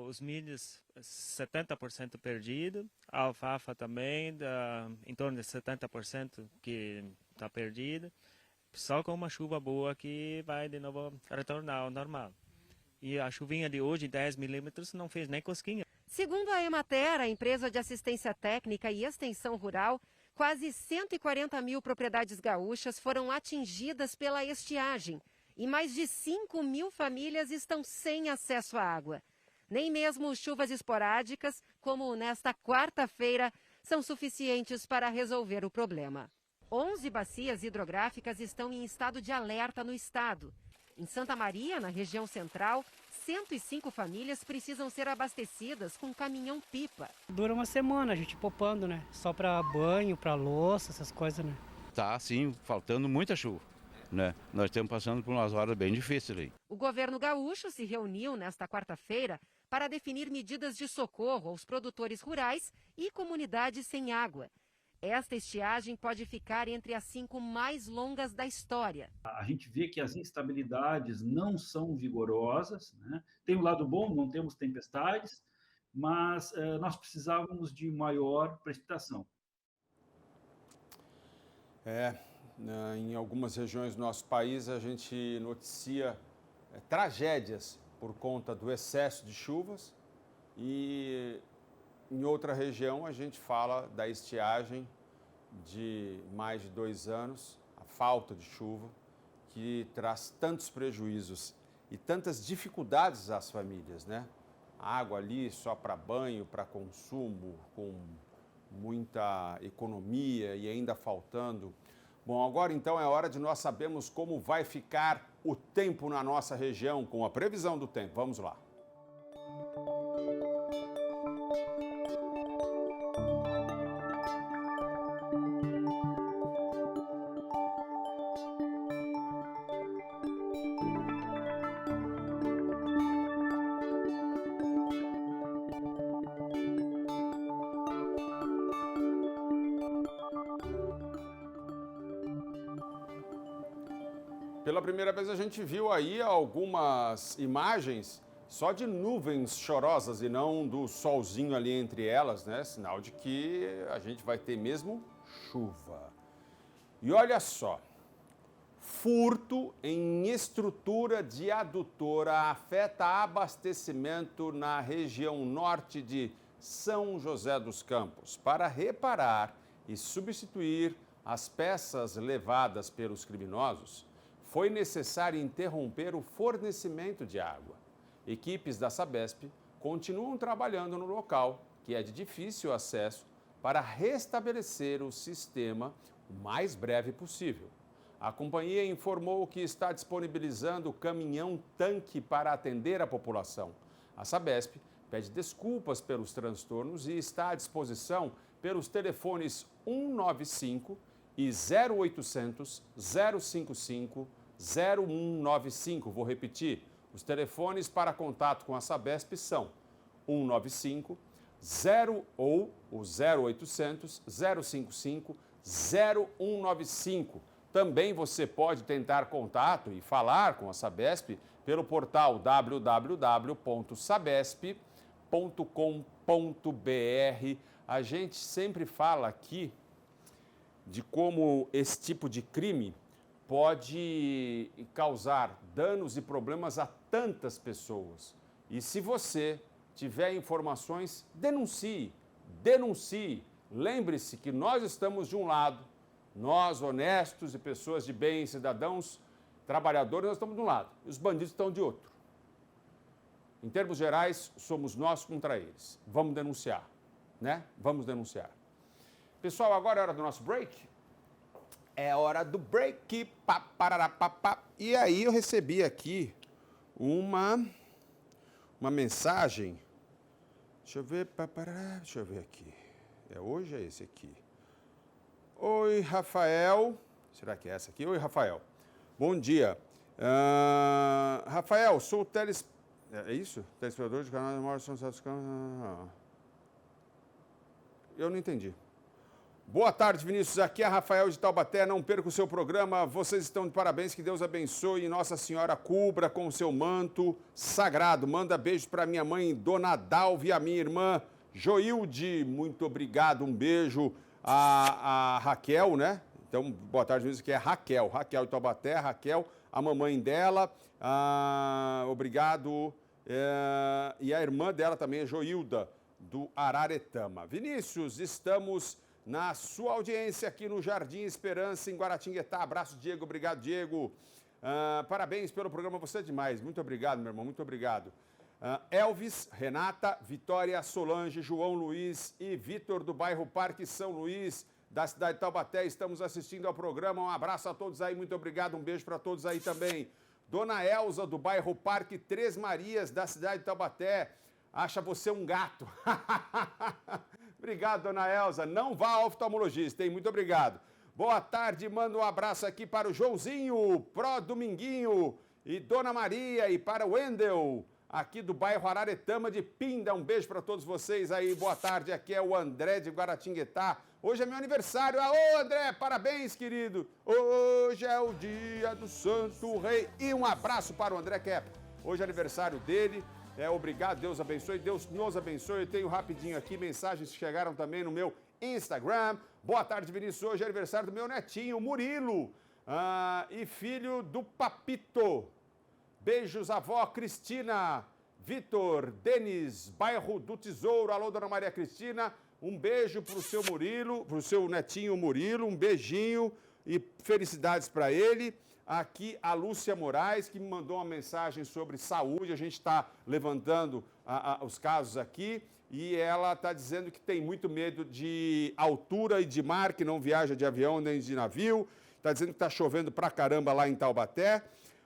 os milhos 70% perdido, a alfafa também, em torno de 70% que está perdida. Só com uma chuva boa que vai de novo retornar ao normal. E a chuvinha de hoje, 10 milímetros, não fez nem cosquinha. Segundo a Emater, a empresa de assistência técnica e extensão rural, quase 140 mil propriedades gaúchas foram atingidas pela estiagem e mais de 5 mil famílias estão sem acesso à água. Nem mesmo chuvas esporádicas, como nesta quarta-feira, são suficientes para resolver o problema. 11 bacias hidrográficas estão em estado de alerta no estado. Em Santa Maria, na região central, 105 famílias precisam ser abastecidas com caminhão-pipa. Dura uma semana a gente popando, né? Só para banho, para louça, essas coisas, né? Tá, sim, faltando muita chuva, né? Nós estamos passando por umas horas bem difíceis aí. O governo gaúcho se reuniu nesta quarta-feira para definir medidas de socorro aos produtores rurais e comunidades sem água. Esta estiagem pode ficar entre as 5 mais longas da história. A gente vê que as instabilidades não são vigorosas, né? Tem um lado bom, não temos tempestades, mas nós precisávamos de maior precipitação. Em algumas regiões do nosso país a gente noticia tragédias por conta do excesso de chuvas e em outra região a gente fala da estiagem de mais de 2 anos, a falta de chuva, que traz tantos prejuízos e tantas dificuldades às famílias, né? A água ali só para banho, para consumo, com muita economia e ainda faltando. Bom, agora então é hora de nós sabermos como vai ficar o tempo na nossa região, com a previsão do tempo. Vamos lá. Pela primeira vez a gente viu aí algumas imagens só de nuvens chorosas e não do solzinho ali entre elas, né? Sinal de que a gente vai ter mesmo chuva. E olha só, furto em estrutura de adutora afeta abastecimento na região norte de São José dos Campos. Para reparar e substituir as peças levadas pelos criminosos, foi necessário interromper o fornecimento de água. Equipes da Sabesp continuam trabalhando no local, que é de difícil acesso, para restabelecer o sistema o mais breve possível. A companhia informou que está disponibilizando caminhão-tanque para atender a população. A Sabesp pede desculpas pelos transtornos e está à disposição pelos telefones 195 e 0800 055 0195. Vou repetir. Os telefones para contato com a Sabesp são 195 ou o 0800 055 0195. Também você pode tentar contato e falar com a Sabesp pelo portal www.sabesp.com.br. A gente sempre fala aqui de como esse tipo de crime pode causar danos e problemas a tantas pessoas. E se você tiver informações, denuncie. Lembre-se que nós estamos de um lado, nós honestos e pessoas de bem, cidadãos, trabalhadores, nós estamos de um lado, e os bandidos estão de outro. Em termos gerais, somos nós contra eles. Vamos denunciar, né? Vamos denunciar. Pessoal, agora é hora do nosso break. É hora do break. E aí eu recebi aqui uma mensagem. Deixa eu ver aqui. É hoje ou é esse aqui? Oi, Rafael. Será que é essa aqui? Oi, Rafael. Bom dia. Rafael, sou o É isso? Telespectador de canal de Mora São José dos Campos. Eu não entendi. Boa tarde, Vinícius. Aqui é Rafael de Taubaté. Não perca o seu programa. Vocês estão de parabéns. Que Deus abençoe e Nossa Senhora cubra com o seu manto sagrado. Manda beijos para minha mãe, Dona Dalva, e a minha irmã, Joilde. Muito obrigado. Um beijo a Raquel, né? Então, boa tarde, Vinícius. Aqui é Raquel. Raquel de Taubaté. Raquel, a mamãe dela. Obrigado. E a irmã dela também é Joilda, do Araretama. Vinícius, estamos na sua audiência aqui no Jardim Esperança, em Guaratinguetá. Abraço, Diego. Obrigado, Diego. Parabéns pelo programa, você é demais. Muito obrigado, meu irmão, muito obrigado. Elvis, Renata, Vitória, Solange, João Luiz e Vitor, do bairro Parque São Luís, da cidade de Taubaté. Estamos assistindo ao programa. Um abraço a todos aí, muito obrigado. Um beijo para todos aí também. Dona Elza, do bairro Parque Três Marias, da cidade de Taubaté. Acha você um gato. Obrigado, Dona Elza. Não vá ao oftalmologista, hein? Muito obrigado. Boa tarde, manda um abraço aqui para o Joãozinho, Pró Dominguinho e Dona Maria, e para o Wendel, aqui do bairro Araretama de Pinda. Um beijo para todos vocês aí. Boa tarde, aqui é o André de Guaratinguetá. Hoje é meu aniversário. Alô, André, parabéns, querido. Hoje é o dia do Santo Rei. E um abraço para o André, que é hoje é aniversário dele. Obrigado, Deus abençoe, Deus nos abençoe. Eu tenho rapidinho aqui mensagens que chegaram também no meu Instagram. Boa tarde, Vinícius. Hoje é aniversário do meu netinho, Murilo, e filho do Papito. Beijos, avó Cristina, Vitor, Denis, bairro do Tesouro. Alô, Dona Maria Cristina. Um beijo pro seu Murilo, pro seu netinho Murilo. Um beijinho e felicidades para ele. Aqui a Lúcia Moraes, que me mandou uma mensagem sobre saúde. A gente está levantando os casos aqui e ela está dizendo que tem muito medo de altura e de mar, que não viaja de avião nem de navio. Está dizendo que está chovendo pra caramba lá em Taubaté.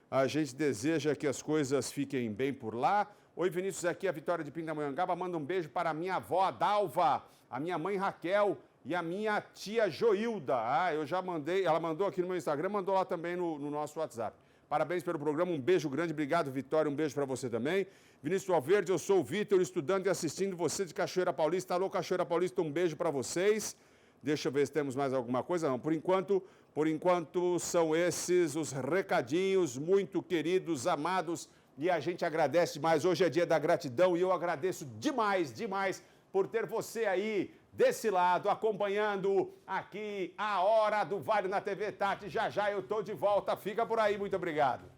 A gente deseja que as coisas fiquem bem por lá. Oi, Vinícius, aqui é a Vitória de Pindamonhangaba. Manda um beijo para a minha avó, Dalva, a minha mãe, Raquel, e a minha tia Joilda. Eu já mandei, ela mandou aqui no meu Instagram, mandou lá também no nosso WhatsApp. Parabéns pelo programa, um beijo grande, obrigado, Vitória, um beijo para você também. Vinícius Valverde, eu sou o Vitor, estudando e assistindo você de Cachoeira Paulista. Alô, Cachoeira Paulista, um beijo para vocês. Deixa eu ver se temos mais alguma coisa. Não, por enquanto, Por enquanto, são esses os recadinhos, muito queridos, amados, e a gente agradece demais. Hoje é dia da gratidão e eu agradeço demais, demais, por ter você aí desse lado, acompanhando aqui a Hora do Vale na TV Tati. Já já eu tô de volta, fica por aí, muito obrigado.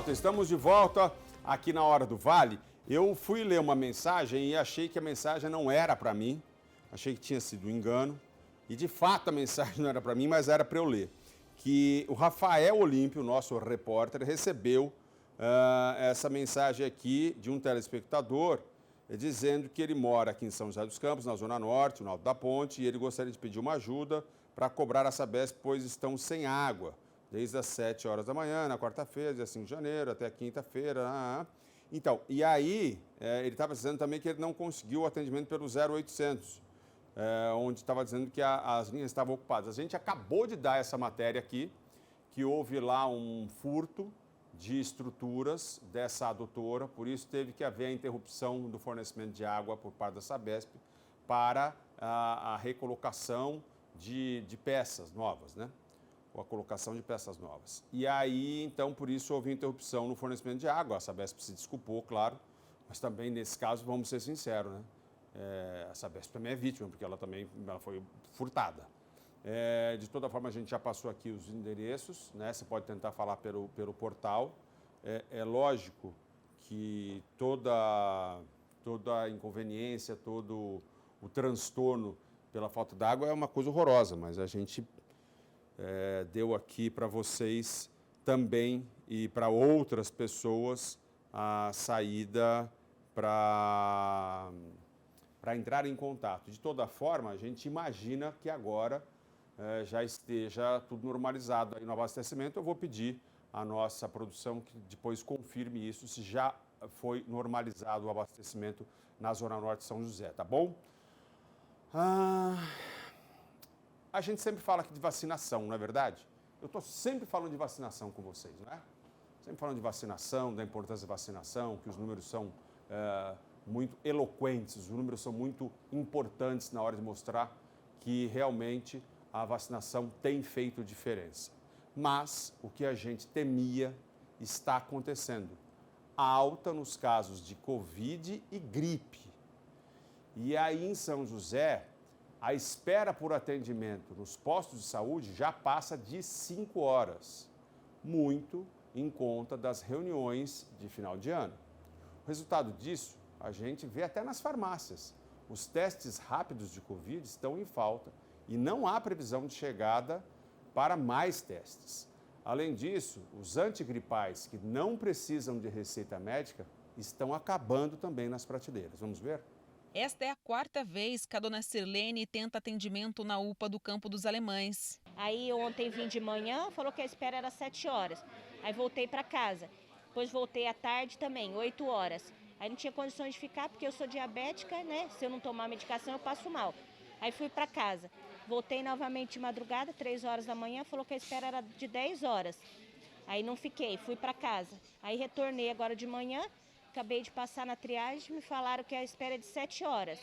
Estamos de volta aqui na Hora do Vale. Eu fui ler uma mensagem e achei que a mensagem não era para mim, achei que tinha sido um engano, e de fato a mensagem não era para mim, mas era para eu ler. Que o Rafael Olímpio, nosso repórter, recebeu essa mensagem aqui de um telespectador dizendo que ele mora aqui em São José dos Campos, na Zona Norte, no Alto da Ponte, e ele gostaria de pedir uma ajuda para cobrar a Sabesp, pois estão sem água, desde as 7 horas da manhã, na quarta-feira, dia 5 de janeiro, até quinta-feira. Então, e aí, ele estava dizendo também que ele não conseguiu o atendimento pelo 0800, onde estava dizendo que as linhas estavam ocupadas. A gente acabou de dar essa matéria aqui, que houve lá um furto de estruturas dessa adutora, por isso teve que haver a interrupção do fornecimento de água por parte da Sabesp para a recolocação de peças novas, né? Ou a colocação de peças novas. E aí, então, por isso houve interrupção no fornecimento de água. A Sabesp se desculpou, claro, mas também nesse caso, vamos ser sinceros, né? A Sabesp também é vítima, porque ela foi furtada. De toda forma, a gente já passou aqui os endereços, né? Você pode tentar falar pelo portal. É lógico que toda a inconveniência, todo o transtorno pela falta d'água é uma coisa horrorosa, mas a gente deu aqui para vocês também e para outras pessoas a saída para entrar em contato. De toda forma, a gente imagina que agora já esteja tudo normalizado aí no abastecimento. Eu vou pedir à nossa produção que depois confirme isso, se já foi normalizado o abastecimento na Zona Norte de São José, tá bom? A gente sempre fala aqui de vacinação, não é verdade? Eu estou sempre falando de vacinação com vocês, não é? Sempre falando de vacinação, da importância da vacinação, que os números são muito eloquentes, os números são muito importantes na hora de mostrar que realmente a vacinação tem feito diferença. Mas o que a gente temia está acontecendo. A alta nos casos de Covid e gripe. E aí em São José, a espera por atendimento nos postos de saúde já passa de 5 horas, muito em conta das reuniões de final de ano. O resultado disso a gente vê até nas farmácias. Os testes rápidos de Covid estão em falta e não há previsão de chegada para mais testes. Além disso, os antigripais que não precisam de receita médica estão acabando também nas prateleiras. Vamos ver? Esta é a 4ª vez que a dona Sirlene tenta atendimento na UPA do Campo dos Alemães. Aí ontem vim de manhã, falou que a espera era 7 horas. Aí voltei para casa. Depois voltei à tarde também, 8 horas. Aí não tinha condições de ficar porque eu sou diabética, né? Se eu não tomar medicação eu passo mal. Aí fui para casa. Voltei novamente de madrugada, 3 horas da manhã, falou que a espera era de 10 horas. Aí não fiquei, fui para casa. Aí retornei agora de manhã. Acabei de passar na triagem, me falaram que a espera é de 7 horas.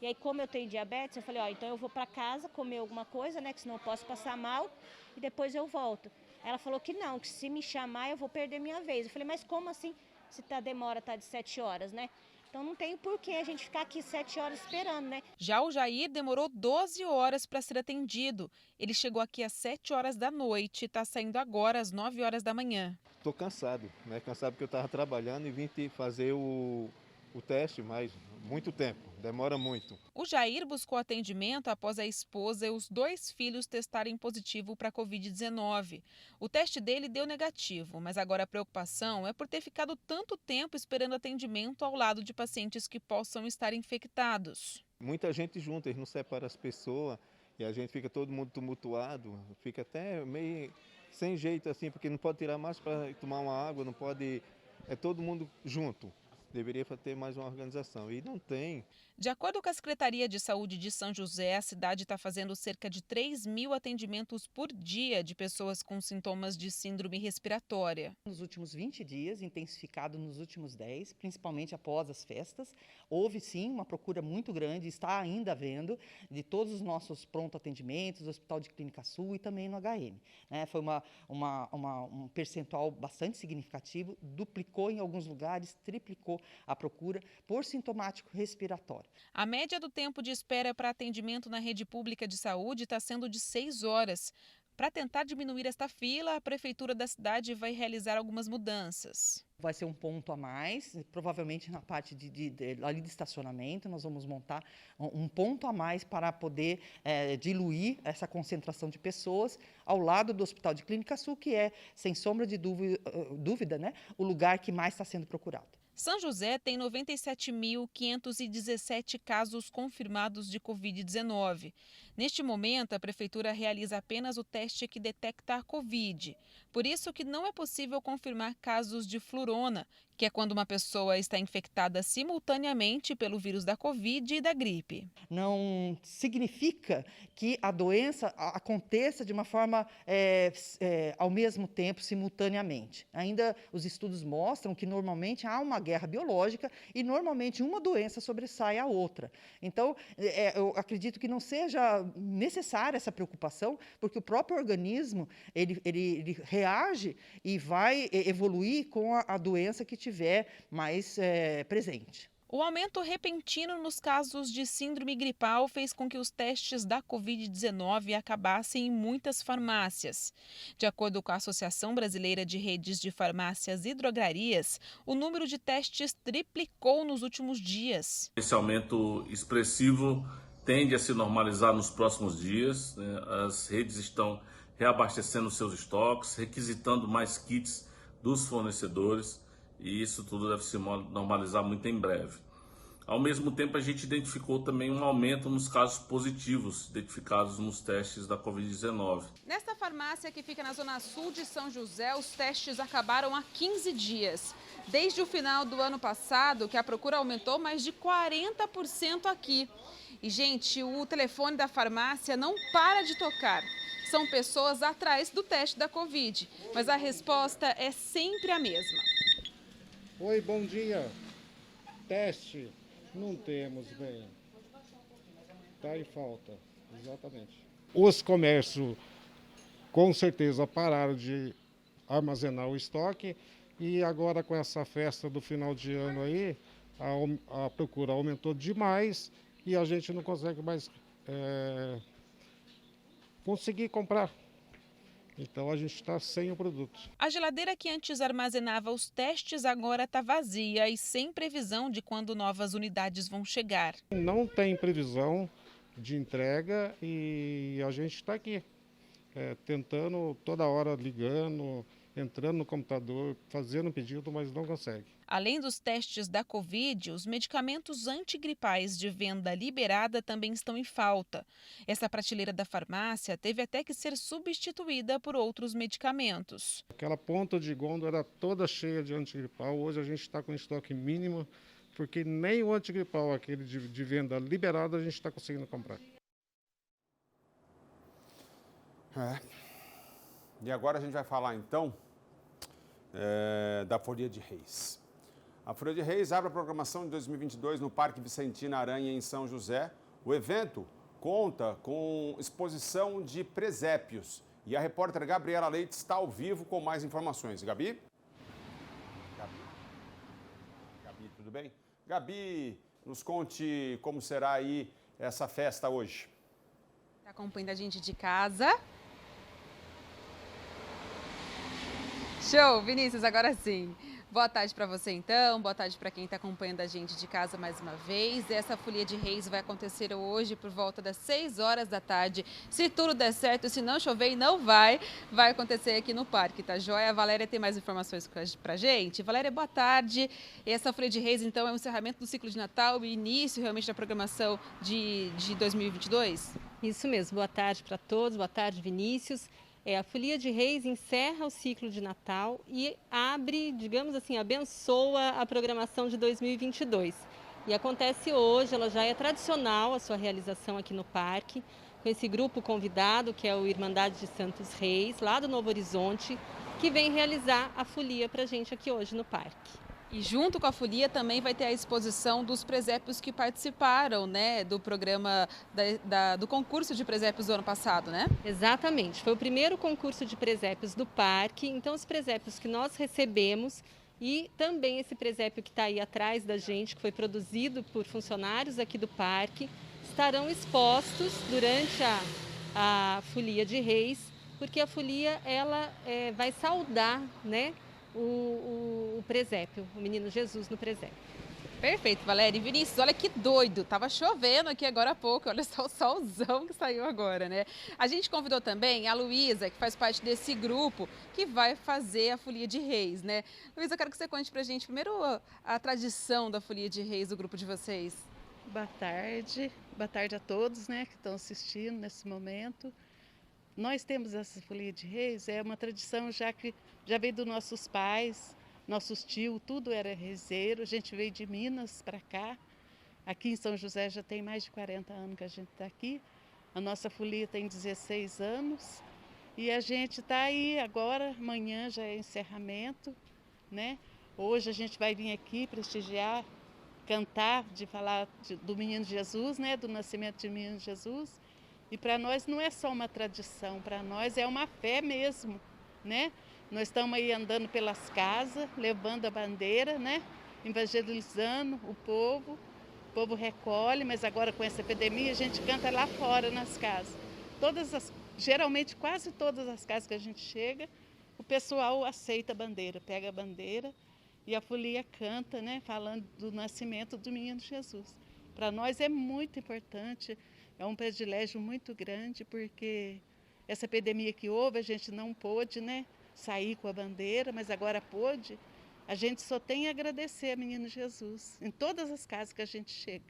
E aí, como eu tenho diabetes, eu falei, então eu vou para casa comer alguma coisa, né, que senão eu posso passar mal, e depois eu volto. Ela falou que não, que se me chamar eu vou perder minha vez. Eu falei, mas como assim, se a demora tá de 7 horas, né? Então não tem por que a gente ficar aqui 7 horas esperando, né? Já o Jair demorou 12 horas para ser atendido. Ele chegou aqui às 7 horas da noite e está saindo agora às 9 horas da manhã. Estou cansado, né? Cansado porque eu estava trabalhando e vim fazer o teste, mas muito tempo, demora muito. O Jair buscou atendimento após a esposa e os 2 filhos testarem positivo para a Covid-19. O teste dele deu negativo, mas agora a preocupação é por ter ficado tanto tempo esperando atendimento ao lado de pacientes que possam estar infectados. Muita gente junta, eles não separam as pessoas e a gente fica todo mundo tumultuado, fica até meio sem jeito assim, porque não pode tirar mais para tomar uma água, não pode, é todo mundo junto. deveria ter mais uma organização, e não tem. De acordo com a Secretaria de Saúde de São José, a cidade está fazendo cerca de 3.000 atendimentos por dia de pessoas com sintomas de síndrome respiratória. Nos últimos 20 dias, intensificado nos últimos 10, principalmente após as festas, houve sim uma procura muito grande, está ainda havendo, de todos os nossos pronto atendimentos, do Hospital de Clínica Sul e também no HM. Foi um percentual bastante significativo, duplicou em alguns lugares, triplicou a procura por sintomático respiratório. A média do tempo de espera para atendimento na rede pública de saúde está sendo de 6 horas. Para tentar diminuir esta fila, a Prefeitura da cidade vai realizar algumas mudanças. Vai ser um ponto a mais, provavelmente na parte ali de estacionamento, nós vamos montar um ponto a mais para poder diluir essa concentração de pessoas ao lado do Hospital de Clínica Sul, que é, sem sombra de dúvida, né, o lugar que mais está sendo procurado. São José tem 97.517 casos confirmados de Covid-19. Neste momento, a Prefeitura realiza apenas o teste que detecta a Covid. Por isso que não é possível confirmar casos de flurona, que é quando uma pessoa está infectada simultaneamente pelo vírus da Covid e da gripe. Não significa que a doença aconteça de uma forma ao mesmo tempo, simultaneamente. Ainda os estudos mostram que normalmente há uma guerra biológica e normalmente uma doença sobressai a outra. Então, eu acredito que não seja necessária essa preocupação, porque o próprio organismo ele reage e vai evoluir com a doença que tiver mais presente. O aumento repentino nos casos de síndrome gripal fez com que os testes da Covid-19 acabassem em muitas farmácias. De acordo com a Associação Brasileira de Redes de Farmácias e Drogarias, o número de testes triplicou nos últimos dias. Esse aumento expressivo tende a se normalizar nos próximos dias, né? As redes estão reabastecendo seus estoques, requisitando mais kits dos fornecedores, e isso tudo deve se normalizar muito em breve. Ao mesmo tempo, a gente identificou também um aumento nos casos positivos identificados nos testes da Covid-19. Nesta farmácia que fica na zona sul de São José, os testes acabaram há 15 dias. Desde o final do ano passado, que a procura aumentou mais de 40% aqui. E, gente, o telefone da farmácia não para de tocar. São pessoas atrás do teste da Covid, mas a resposta é sempre a mesma. Oi, bom dia. Teste? Não temos, bem. Está em falta, exatamente. Os comércios, com certeza, pararam de armazenar o estoque e agora com essa festa do final de ano aí, a procura aumentou demais e a gente não consegue mais conseguir comprar. Então a gente está sem o produto. A geladeira que antes armazenava os testes agora está vazia e sem previsão de quando novas unidades vão chegar. Não tem previsão de entrega e a gente está aqui, tentando toda hora, ligando, entrando no computador, fazendo pedido, mas não consegue. Além dos testes da Covid, os medicamentos antigripais de venda liberada também estão em falta. Essa prateleira da farmácia teve até que ser substituída por outros medicamentos. Aquela ponta de gôndola era toda cheia de antigripal, hoje a gente está com estoque mínimo, porque nem o antigripal, aquele de venda liberada, a gente está conseguindo comprar. E agora a gente vai falar então da Folia de Reis. A Folia de Reis abre a programação de 2022 no Parque Vicentina Aranha, em São José. O evento conta com exposição de presépios. E a repórter Gabriela Leite está ao vivo com mais informações. Gabi, tudo bem? Gabi, nos conte como será aí essa festa hoje. Está acompanhando a gente de casa. Show, Vinícius, agora sim. Boa tarde para você então, boa tarde para quem está acompanhando a gente de casa mais uma vez. Essa Folia de Reis vai acontecer hoje por volta das 6 horas da tarde. Se tudo der certo, se não chover e não vai acontecer aqui no parque, tá joia? A Valéria tem mais informações pra gente. Valéria, boa tarde. Essa Folia de Reis então é o encerramento do ciclo de Natal e início realmente da programação de 2022? Isso mesmo, boa tarde para todos, boa tarde, Vinícius. A Folia de Reis encerra o ciclo de Natal e abre, digamos assim, abençoa a programação de 2022. E acontece hoje, ela já é tradicional a sua realização aqui no parque, com esse grupo convidado, que é o Irmandade de Santos Reis, lá do Novo Horizonte, que vem realizar a folia para a gente aqui hoje no parque. E junto com a folia também vai ter a exposição dos presépios que participaram, né, do programa do concurso de presépios do ano passado, né? Exatamente, foi o primeiro concurso de presépios do parque, então os presépios que nós recebemos e também esse presépio que está aí atrás da gente, que foi produzido por funcionários aqui do parque, estarão expostos durante a Folia de Reis, porque a folia ela vai saudar, né, o presépio, o menino Jesus no presépio. Perfeito, Valéria. E Vinícius, olha que doido, tava chovendo aqui agora há pouco, olha só o solzão que saiu agora, né? A gente convidou também a Luísa, que faz parte desse grupo, que vai fazer a Folia de Reis, né? Luísa, eu quero que você conte pra gente primeiro a tradição da Folia de Reis do grupo de vocês. Boa tarde a todos, né, que estão assistindo nesse momento. Nós temos essa Folia de Reis, é uma tradição já que já veio dos nossos pais, nossos tios, tudo era reiseiro. A gente veio de Minas para cá. Aqui em São José já tem mais de 40 anos que a gente está aqui. A nossa folia tem 16 anos e a gente está aí agora, amanhã já é encerramento, né? Hoje a gente vai vir aqui prestigiar, cantar, falar do Menino Jesus, né? Do nascimento de Menino Jesus. E para nós não é só uma tradição, para nós é uma fé mesmo, né? Nós estamos aí andando pelas casas, levando a bandeira, né? Evangelizando o povo recolhe, mas agora com essa epidemia a gente canta lá fora nas casas. Geralmente quase todas as casas que a gente chega, o pessoal aceita a bandeira, pega a bandeira e a folia canta, né? Falando do nascimento do Menino Jesus. Para nós é muito importante. É um privilégio muito grande, porque essa epidemia que houve, a gente não pôde, né, sair com a bandeira, mas agora pôde. A gente só tem a agradecer a Menino Jesus, em todas as casas que a gente chega.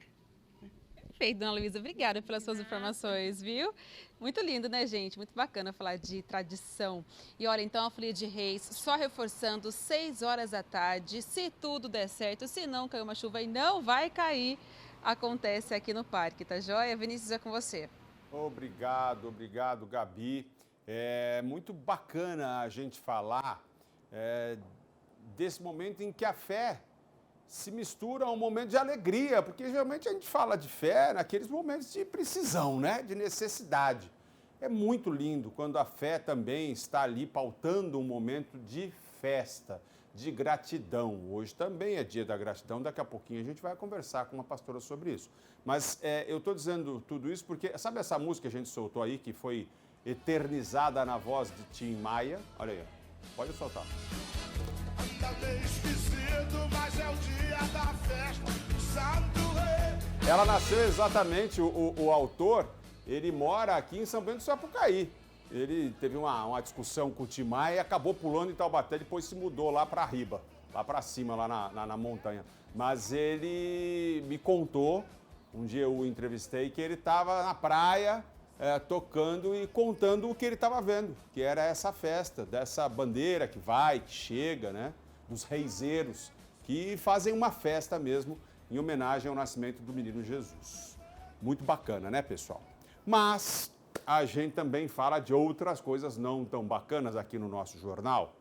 Perfeito, dona Luísa, obrigada pelas suas informações, viu? Muito lindo, né, gente? Muito bacana falar de tradição. E olha, então a Folia de Reis, só reforçando, 6 horas da tarde, se tudo der certo, se não cair uma chuva e não vai cair, acontece aqui no parque, tá joia? Vinícius, é com você. Obrigado, Gabi. É muito bacana a gente falar desse momento em que a fé se mistura a um momento de alegria, porque geralmente a gente fala de fé naqueles momentos de precisão, né? De necessidade. É muito lindo quando a fé também está ali pautando um momento de festa, de gratidão. Hoje também é dia da gratidão, daqui a pouquinho a gente vai conversar com uma pastora sobre isso. Mas eu estou dizendo tudo isso porque, sabe essa música que a gente soltou aí, que foi eternizada na voz de Tim Maia? Olha aí, pode soltar. Mas é o dia da festa, Santo Rei. Ela nasceu exatamente, o autor, ele mora aqui em São Bento do Sapucaí. Ele teve uma discussão com o Tim Maia e acabou pulando em Taubaté, depois se mudou lá para Riba, lá para cima, lá na montanha. Mas ele me contou, um dia eu o entrevistei, que ele estava na praia tocando e contando o que ele estava vendo, que era essa festa, dessa bandeira que vai, que chega, né? Dos reizeiros, que fazem uma festa mesmo em homenagem ao nascimento do menino Jesus. Muito bacana, né, pessoal? Mas a gente também fala de outras coisas não tão bacanas aqui no nosso jornal.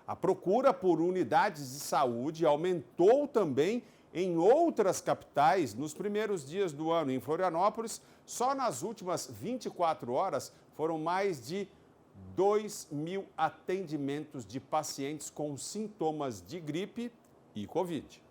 A procura por unidades de saúde aumentou também em outras capitais nos primeiros dias do ano. Em Florianópolis, só nas últimas 24 horas foram mais de 2.000 atendimentos de pacientes com sintomas de gripe e Covid.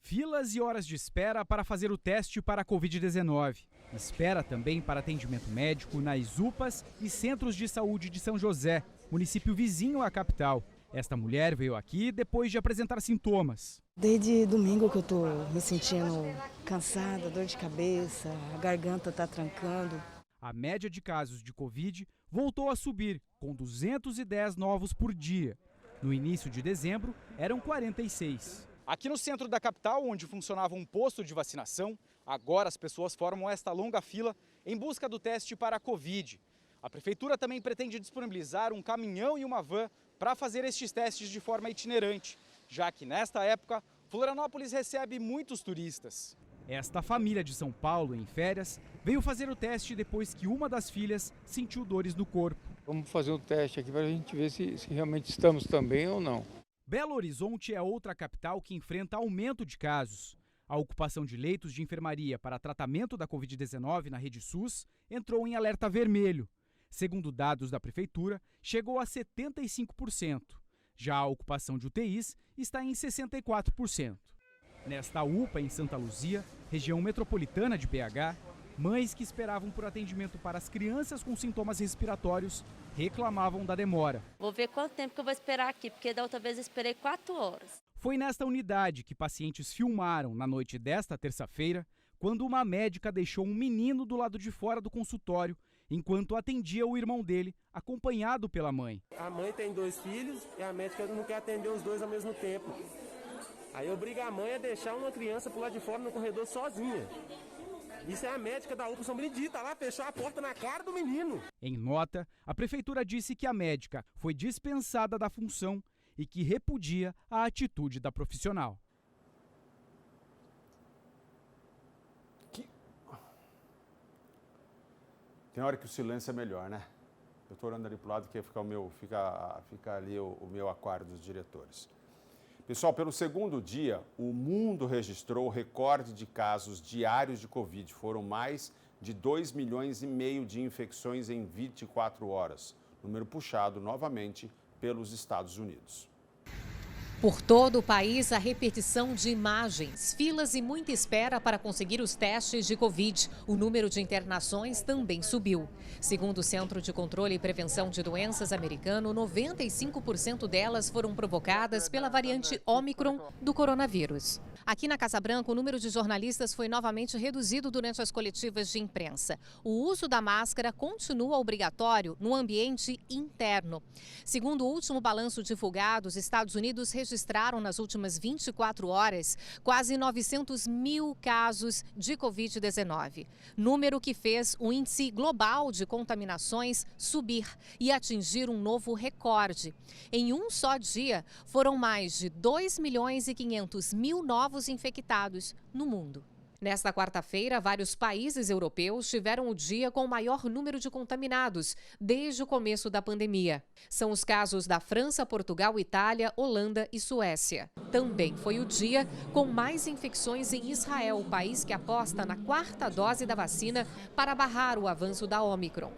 Filas e horas de espera para fazer o teste para a Covid-19. Espera também para atendimento médico nas UPAs e centros de saúde de São José, município vizinho à capital. Esta mulher veio aqui depois de apresentar sintomas. Desde domingo que eu estou me sentindo cansada, dor de cabeça, a garganta está trancando. A média de casos de Covid voltou a subir, com 210 novos por dia. No início de dezembro, eram 46. Aqui no centro da capital, onde funcionava um posto de vacinação, agora as pessoas formam esta longa fila em busca do teste para a Covid. A prefeitura também pretende disponibilizar um caminhão e uma van para fazer estes testes de forma itinerante, já que nesta época, Florianópolis recebe muitos turistas. Esta família de São Paulo, em férias, veio fazer o teste depois que uma das filhas sentiu dores no corpo. Vamos fazer um teste aqui para a gente ver se realmente estamos também ou não. Belo Horizonte é outra capital que enfrenta aumento de casos. A ocupação de leitos de enfermaria para tratamento da Covid-19 na rede SUS entrou em alerta vermelho. Segundo dados da prefeitura, chegou a 75%. Já a ocupação de UTIs está em 64%. Nesta UPA, em Santa Luzia, região metropolitana de BH, mães que esperavam por atendimento para as crianças com sintomas respiratórios reclamavam da demora. Vou ver quanto tempo que eu vou esperar aqui, porque da outra vez eu esperei 4 horas. Foi nesta unidade que pacientes filmaram na noite desta terça-feira, quando uma médica deixou um menino do lado de fora do consultório, enquanto atendia o irmão dele, acompanhado pela mãe. A mãe tem 2 filhos e a médica não quer atender os 2 ao mesmo tempo. Aí obriga a mãe a deixar uma criança pro lado de fora no corredor sozinha. Isso é a médica da UPA São Benedito, lá fechou a porta na cara do menino. Em nota, a prefeitura disse que a médica foi dispensada da função e que repudia a atitude da profissional. Tem hora que o silêncio é melhor, né? Eu estou olhando ali para o lado que fica ali o meu aquário dos diretores. Pessoal, pelo segundo dia, o mundo registrou recorde de casos diários de Covid. Foram mais de 2,5 milhões de infecções em 24 horas. Número puxado novamente pelos Estados Unidos. Por todo o país, a repetição de imagens, filas e muita espera para conseguir os testes de Covid. O número de internações também subiu. Segundo o Centro de Controle e Prevenção de Doenças americano, 95% delas foram provocadas pela variante Ômicron do coronavírus. Aqui na Casa Branca, o número de jornalistas foi novamente reduzido durante as coletivas de imprensa. O uso da máscara continua obrigatório no ambiente interno. Segundo o último balanço divulgado, os Estados Unidos registraram nas últimas 24 horas quase 900 mil casos de Covid-19. Número que fez o índice global de contaminações subir e atingir um novo recorde. Em um só dia, foram mais de 2.500.000 novos infectados no mundo. Nesta quarta-feira, vários países europeus tiveram o dia com o maior número de contaminados desde o começo da pandemia. São os casos da França, Portugal, Itália, Holanda e Suécia. Também foi o dia com mais infecções em Israel, o país que aposta na 4ª dose da vacina para barrar o avanço da Ômicron.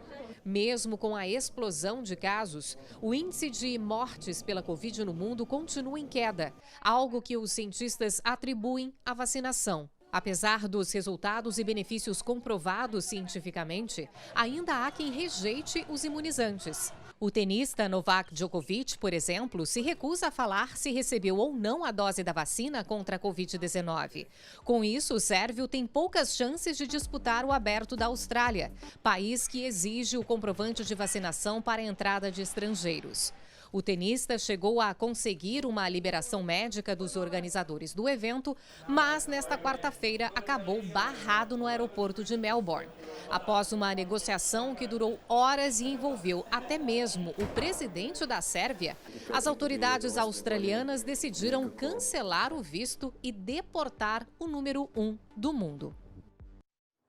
Mesmo com a explosão de casos, o índice de mortes pela Covid no mundo continua em queda, algo que os cientistas atribuem à vacinação. Apesar dos resultados e benefícios comprovados cientificamente, ainda há quem rejeite os imunizantes. O tenista Novak Djokovic, por exemplo, se recusa a falar se recebeu ou não a dose da vacina contra a Covid-19. Com isso, o sérvio tem poucas chances de disputar o Aberto da Austrália, país que exige o comprovante de vacinação para a entrada de estrangeiros. O tenista chegou a conseguir uma liberação médica dos organizadores do evento, mas nesta quarta-feira acabou barrado no aeroporto de Melbourne. Após uma negociação que durou horas e envolveu até mesmo o presidente da Sérvia, as autoridades australianas decidiram cancelar o visto e deportar o número 1 do mundo.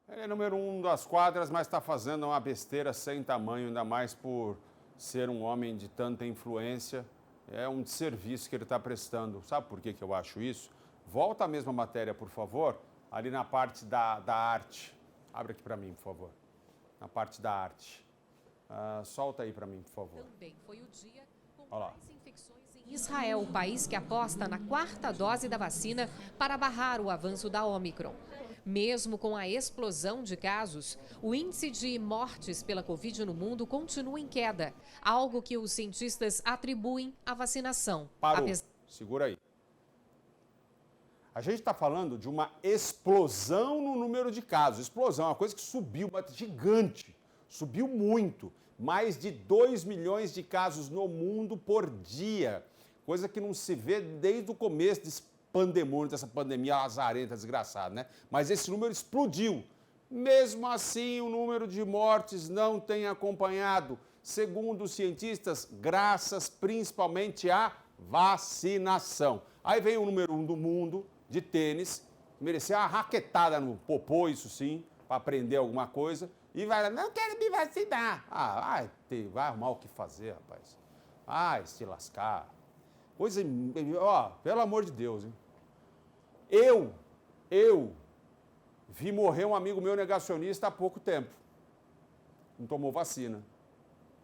Ele é número 1 das quadras, mas está fazendo uma besteira sem tamanho, ainda mais por ser um homem de tanta influência. É um desserviço que ele está prestando. Sabe por que eu acho isso? Volta a mesma matéria, por favor, ali na parte da arte. Abre aqui para mim, por favor. Na parte da arte. Solta aí para mim, por favor. Também foi o dia com Olha lá. mais infecções em Israel, o país que aposta na 4ª dose da vacina para barrar o avanço da Ômicron. Mesmo com a explosão de casos, o índice de mortes pela Covid no mundo continua em queda, algo que os cientistas atribuem à vacinação. Parou. Segura aí. A gente está falando de uma explosão no número de casos. Explosão é uma coisa que subiu, gigante, subiu muito. Mais de 2 milhões de casos no mundo por dia. Coisa que não se vê desde o começo desse pandemônio, dessa pandemia lazarenta, desgraçada, né? Mas esse número explodiu. Mesmo assim, o número de mortes não tem acompanhado, segundo os cientistas, graças principalmente à vacinação. Aí vem o número 1 do mundo de tênis, merecia uma raquetada no popô, isso sim, para aprender alguma coisa, e vai lá, não quero me vacinar. Vai arrumar o que fazer, rapaz. Se lascar. Coisa, pelo amor de Deus, hein? Eu vi morrer um amigo meu negacionista há pouco tempo. Não tomou vacina.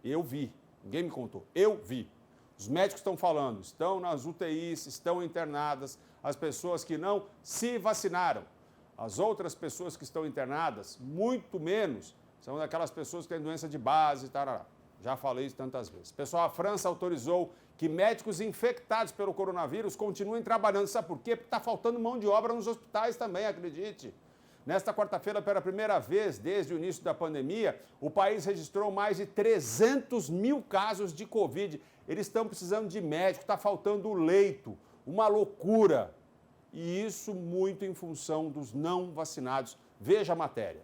Eu vi. Ninguém me contou. Eu vi. Os médicos estão falando, estão nas UTIs, estão internadas, as pessoas que não se vacinaram. As outras pessoas que estão internadas, muito menos, são daquelas pessoas que têm doença de base, tarará. Já falei isso tantas vezes. Pessoal, a França autorizou que médicos infectados pelo coronavírus continuem trabalhando. Sabe por quê? Porque está faltando mão de obra nos hospitais também, acredite. Nesta quarta-feira, pela primeira vez desde o início da pandemia, o país registrou mais de 300 mil casos de Covid. Eles estão precisando de médico, está faltando leito, uma loucura. E isso muito em função dos não vacinados. Veja a matéria.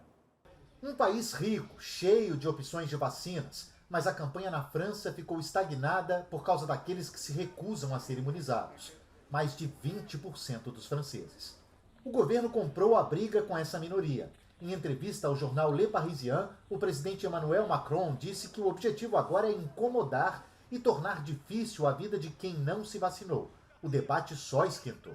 Um país rico, cheio de opções de vacinas, mas a campanha na França ficou estagnada por causa daqueles que se recusam a ser imunizados. Mais de 20% dos franceses. O governo comprou a briga com essa minoria. Em entrevista ao jornal Le Parisien, o presidente Emmanuel Macron disse que o objetivo agora é incomodar e tornar difícil a vida de quem não se vacinou. O debate só esquentou.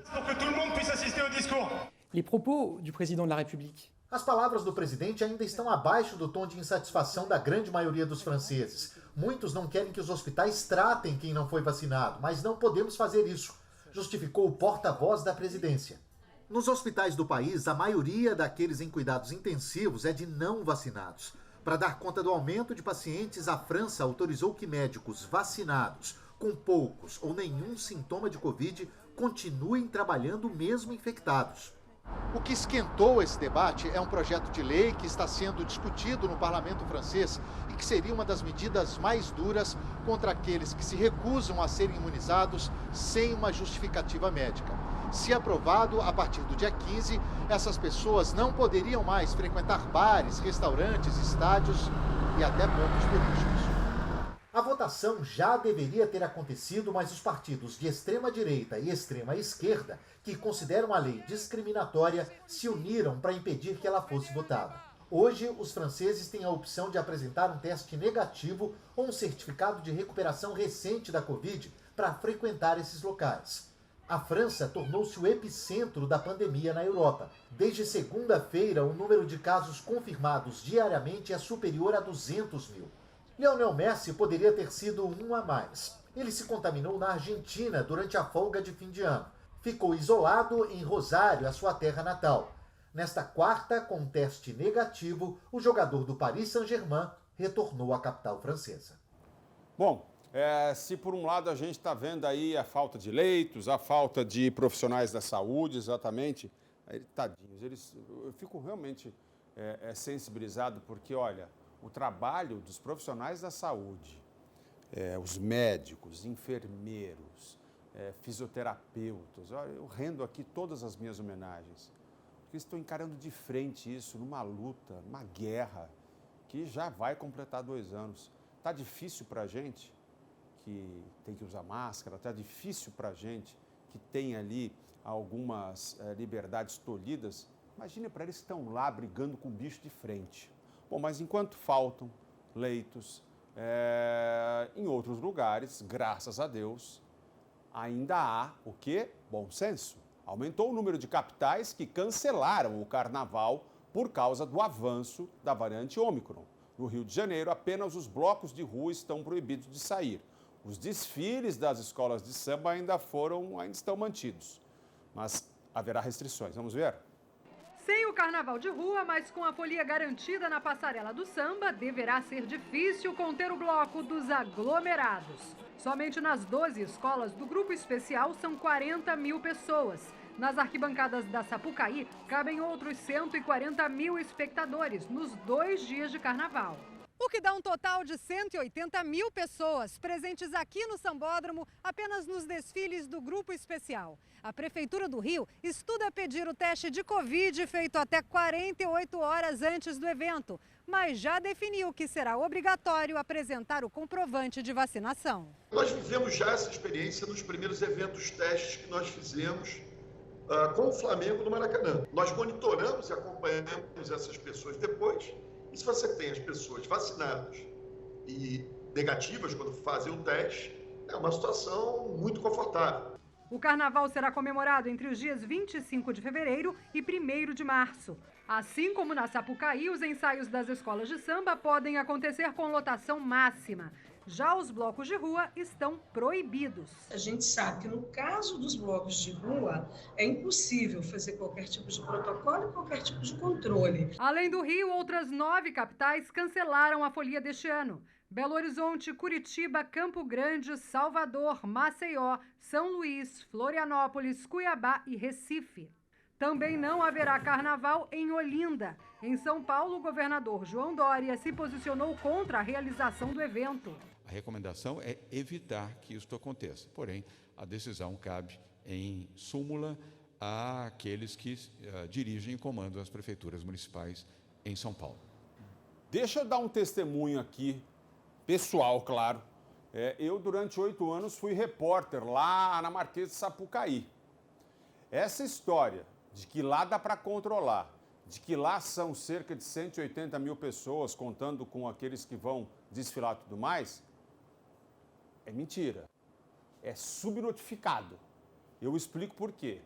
Les propos du président de la République. As palavras do presidente ainda estão abaixo do tom de insatisfação da grande maioria dos franceses. Muitos não querem que os hospitais tratem quem não foi vacinado, mas não podemos fazer isso, justificou o porta-voz da presidência. Nos hospitais do país, a maioria daqueles em cuidados intensivos é de não vacinados. Para dar conta do aumento de pacientes, a França autorizou que médicos vacinados, com poucos ou nenhum sintoma de Covid, continuem trabalhando mesmo infectados. O que esquentou esse debate é um projeto de lei que está sendo discutido no parlamento francês e que seria uma das medidas mais duras contra aqueles que se recusam a serem imunizados sem uma justificativa médica. Se aprovado, a partir do dia 15, essas pessoas não poderiam mais frequentar bares, restaurantes, estádios e até pontos turísticos. A votação já deveria ter acontecido, mas os partidos de extrema-direita e extrema-esquerda, que consideram a lei discriminatória, se uniram para impedir que ela fosse votada. Hoje, os franceses têm a opção de apresentar um teste negativo ou um certificado de recuperação recente da Covid para frequentar esses locais. A França tornou-se o epicentro da pandemia na Europa. Desde segunda-feira, o número de casos confirmados diariamente é superior a 200 mil. Lionel Messi poderia ter sido um a mais. Ele se contaminou na Argentina durante a folga de fim de ano. Ficou isolado em Rosário, a sua terra natal. Nesta quarta, com um teste negativo, o jogador do Paris Saint-Germain retornou à capital francesa. Bom, se por um lado a gente está vendo aí a falta de leitos, a falta de profissionais da saúde, exatamente, tadinhos, eu fico realmente sensibilizado porque, olha, o trabalho dos profissionais da saúde, os médicos, enfermeiros, fisioterapeutas, olha, eu rendo aqui todas as minhas homenagens, porque estou encarando de frente isso numa luta, numa guerra, que já vai completar 2 anos. Está difícil para a gente que tem que usar máscara, está difícil para a gente que tem ali algumas liberdades tolhidas. Imagina para eles que estão lá brigando com o bicho de frente. Bom, mas enquanto faltam leitos em outros lugares, graças a Deus, ainda há o quê? Bom senso. Aumentou o número de capitais que cancelaram o carnaval por causa do avanço da variante Ômicron. No Rio de Janeiro, apenas os blocos de rua estão proibidos de sair. Os desfiles das escolas de samba ainda estão mantidos, mas haverá restrições. Vamos ver? Sem o carnaval de rua, mas com a folia garantida na passarela do samba, deverá ser difícil conter o bloco dos aglomerados. Somente nas 12 escolas do grupo especial são 40 mil pessoas. Nas arquibancadas da Sapucaí, cabem outros 140 mil espectadores nos 2 dias de carnaval. O que dá um total de 180 mil pessoas presentes aqui no Sambódromo, apenas nos desfiles do Grupo Especial. A Prefeitura do Rio estuda pedir o teste de Covid feito até 48 horas antes do evento, mas já definiu que será obrigatório apresentar o comprovante de vacinação. Nós vivemos já essa experiência nos primeiros eventos testes que nós fizemos com o Flamengo no Maracanã. Nós monitoramos e acompanhamos essas pessoas depois. E se você tem as pessoas vacinadas e negativas quando fazem o teste, é uma situação muito confortável. O carnaval será comemorado entre os dias 25 de fevereiro e 1º de março. Assim como na Sapucaí, os ensaios das escolas de samba podem acontecer com lotação máxima. Já os blocos de rua estão proibidos. A gente sabe que no caso dos blocos de rua é impossível fazer qualquer tipo de protocolo e qualquer tipo de controle. Além do Rio, outras 9 capitais cancelaram a folia deste ano. Belo Horizonte, Curitiba, Campo Grande, Salvador, Maceió, São Luís, Florianópolis, Cuiabá e Recife. Também não haverá carnaval em Olinda. Em São Paulo, o governador João Dória se posicionou contra a realização do evento. A recomendação é evitar que isso aconteça, porém, a decisão cabe em súmula àqueles que dirigem e comandam as prefeituras municipais em São Paulo. Deixa eu dar um testemunho aqui, pessoal, claro. Eu, durante 8 anos, fui repórter lá na Marquês de Sapucaí. Essa história de que lá dá para controlar, de que lá são cerca de 180 mil pessoas, contando com aqueles que vão desfilar e tudo mais, é mentira. É subnotificado. Eu explico por quê.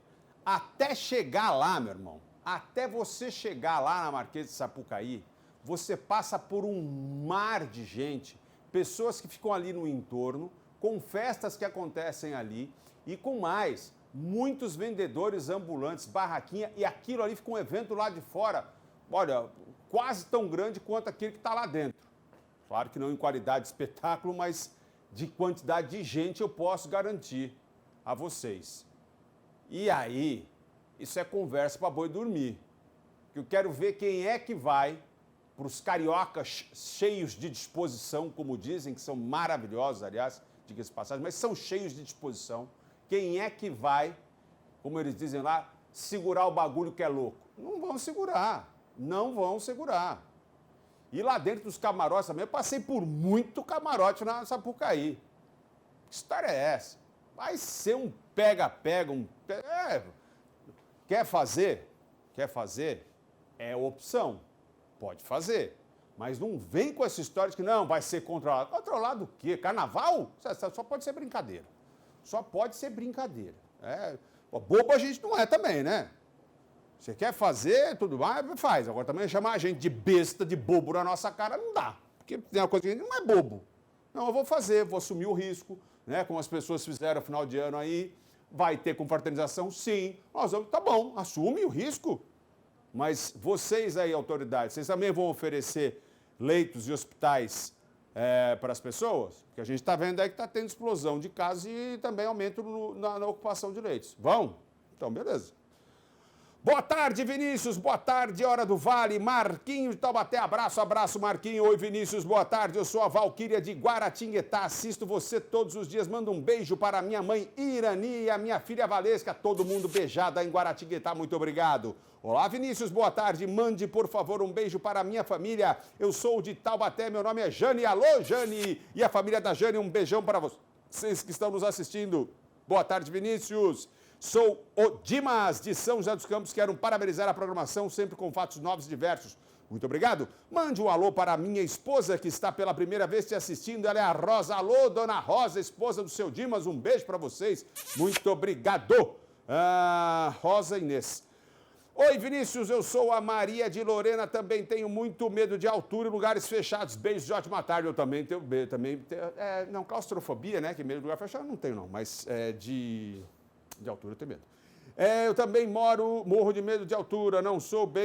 Até chegar lá, meu irmão, até você chegar lá na Marquês de Sapucaí, você passa por um mar de gente, pessoas que ficam ali no entorno, com festas que acontecem ali e com mais, muitos vendedores ambulantes, barraquinha, e aquilo ali fica um evento lá de fora, olha, quase tão grande quanto aquele que está lá dentro. Claro que não em qualidade de espetáculo, mas de quantidade de gente eu posso garantir a vocês. E aí, isso é conversa para boi dormir. Eu quero ver quem é que vai para os cariocas cheios de disposição, como dizem, que são maravilhosos, aliás, diga-se de passagem, mas são cheios de disposição. Quem é que vai, como eles dizem lá, segurar o bagulho que é louco? Não vão segurar, não vão segurar. E lá dentro dos camarotes também, eu passei por muito camarote na Sapucaí. Que história é essa? Vai ser um pega-pega, Quer fazer? Quer fazer? É opção. Pode fazer. Mas não vem com essa história de que não, vai ser controlado. Controlado o quê? Carnaval? Só pode ser brincadeira. Só pode ser brincadeira. Bobo a gente não é também, né? Você quer fazer, tudo mais, faz. Agora também chamar a gente de besta, de bobo na nossa cara, não dá. Porque tem uma coisa que a gente não é bobo. Não, eu vou fazer, vou assumir o risco, né? Como as pessoas fizeram no final de ano aí. Vai ter confraternização? Sim. Nós vamos, tá bom, assume o risco. Mas vocês aí, autoridades, vocês também vão oferecer leitos e hospitais para as pessoas? Porque a gente está vendo aí que está tendo explosão de casos e também aumento na ocupação de leitos. Vão? Então, beleza. Boa tarde, Vinícius. Boa tarde, Hora do Vale. Marquinho de Taubaté. Abraço, Marquinho. Oi, Vinícius. Boa tarde. Eu sou a Valquíria de Guaratinguetá. Assisto você todos os dias. Manda um beijo para a minha mãe Irani e a minha filha Valesca. Todo mundo beijada em Guaratinguetá. Muito obrigado. Olá, Vinícius. Boa tarde. Mande, por favor, um beijo para a minha família. Eu sou de Taubaté. Meu nome é Jane. Alô, Jane. E a família da Jane, um beijão para vocês que estão nos assistindo. Boa tarde, Vinícius. Sou o Dimas, de São José dos Campos. Quero parabenizar a programação, sempre com fatos novos e diversos. Muito obrigado. Mande um alô para a minha esposa, que está pela primeira vez te assistindo. Ela é a Rosa. Alô, dona Rosa, esposa do seu Dimas. Um beijo para vocês. Muito obrigado. Rosa Inês. Oi, Vinícius, eu sou a Maria de Lorena. Também tenho muito medo de altura e lugares fechados. Beijos de ótima tarde. Eu também tenho medo. Não, claustrofobia, né? Que medo de lugar fechado não tenho, não. Mas de altura eu tenho medo. Eu também morro de medo de altura, não subo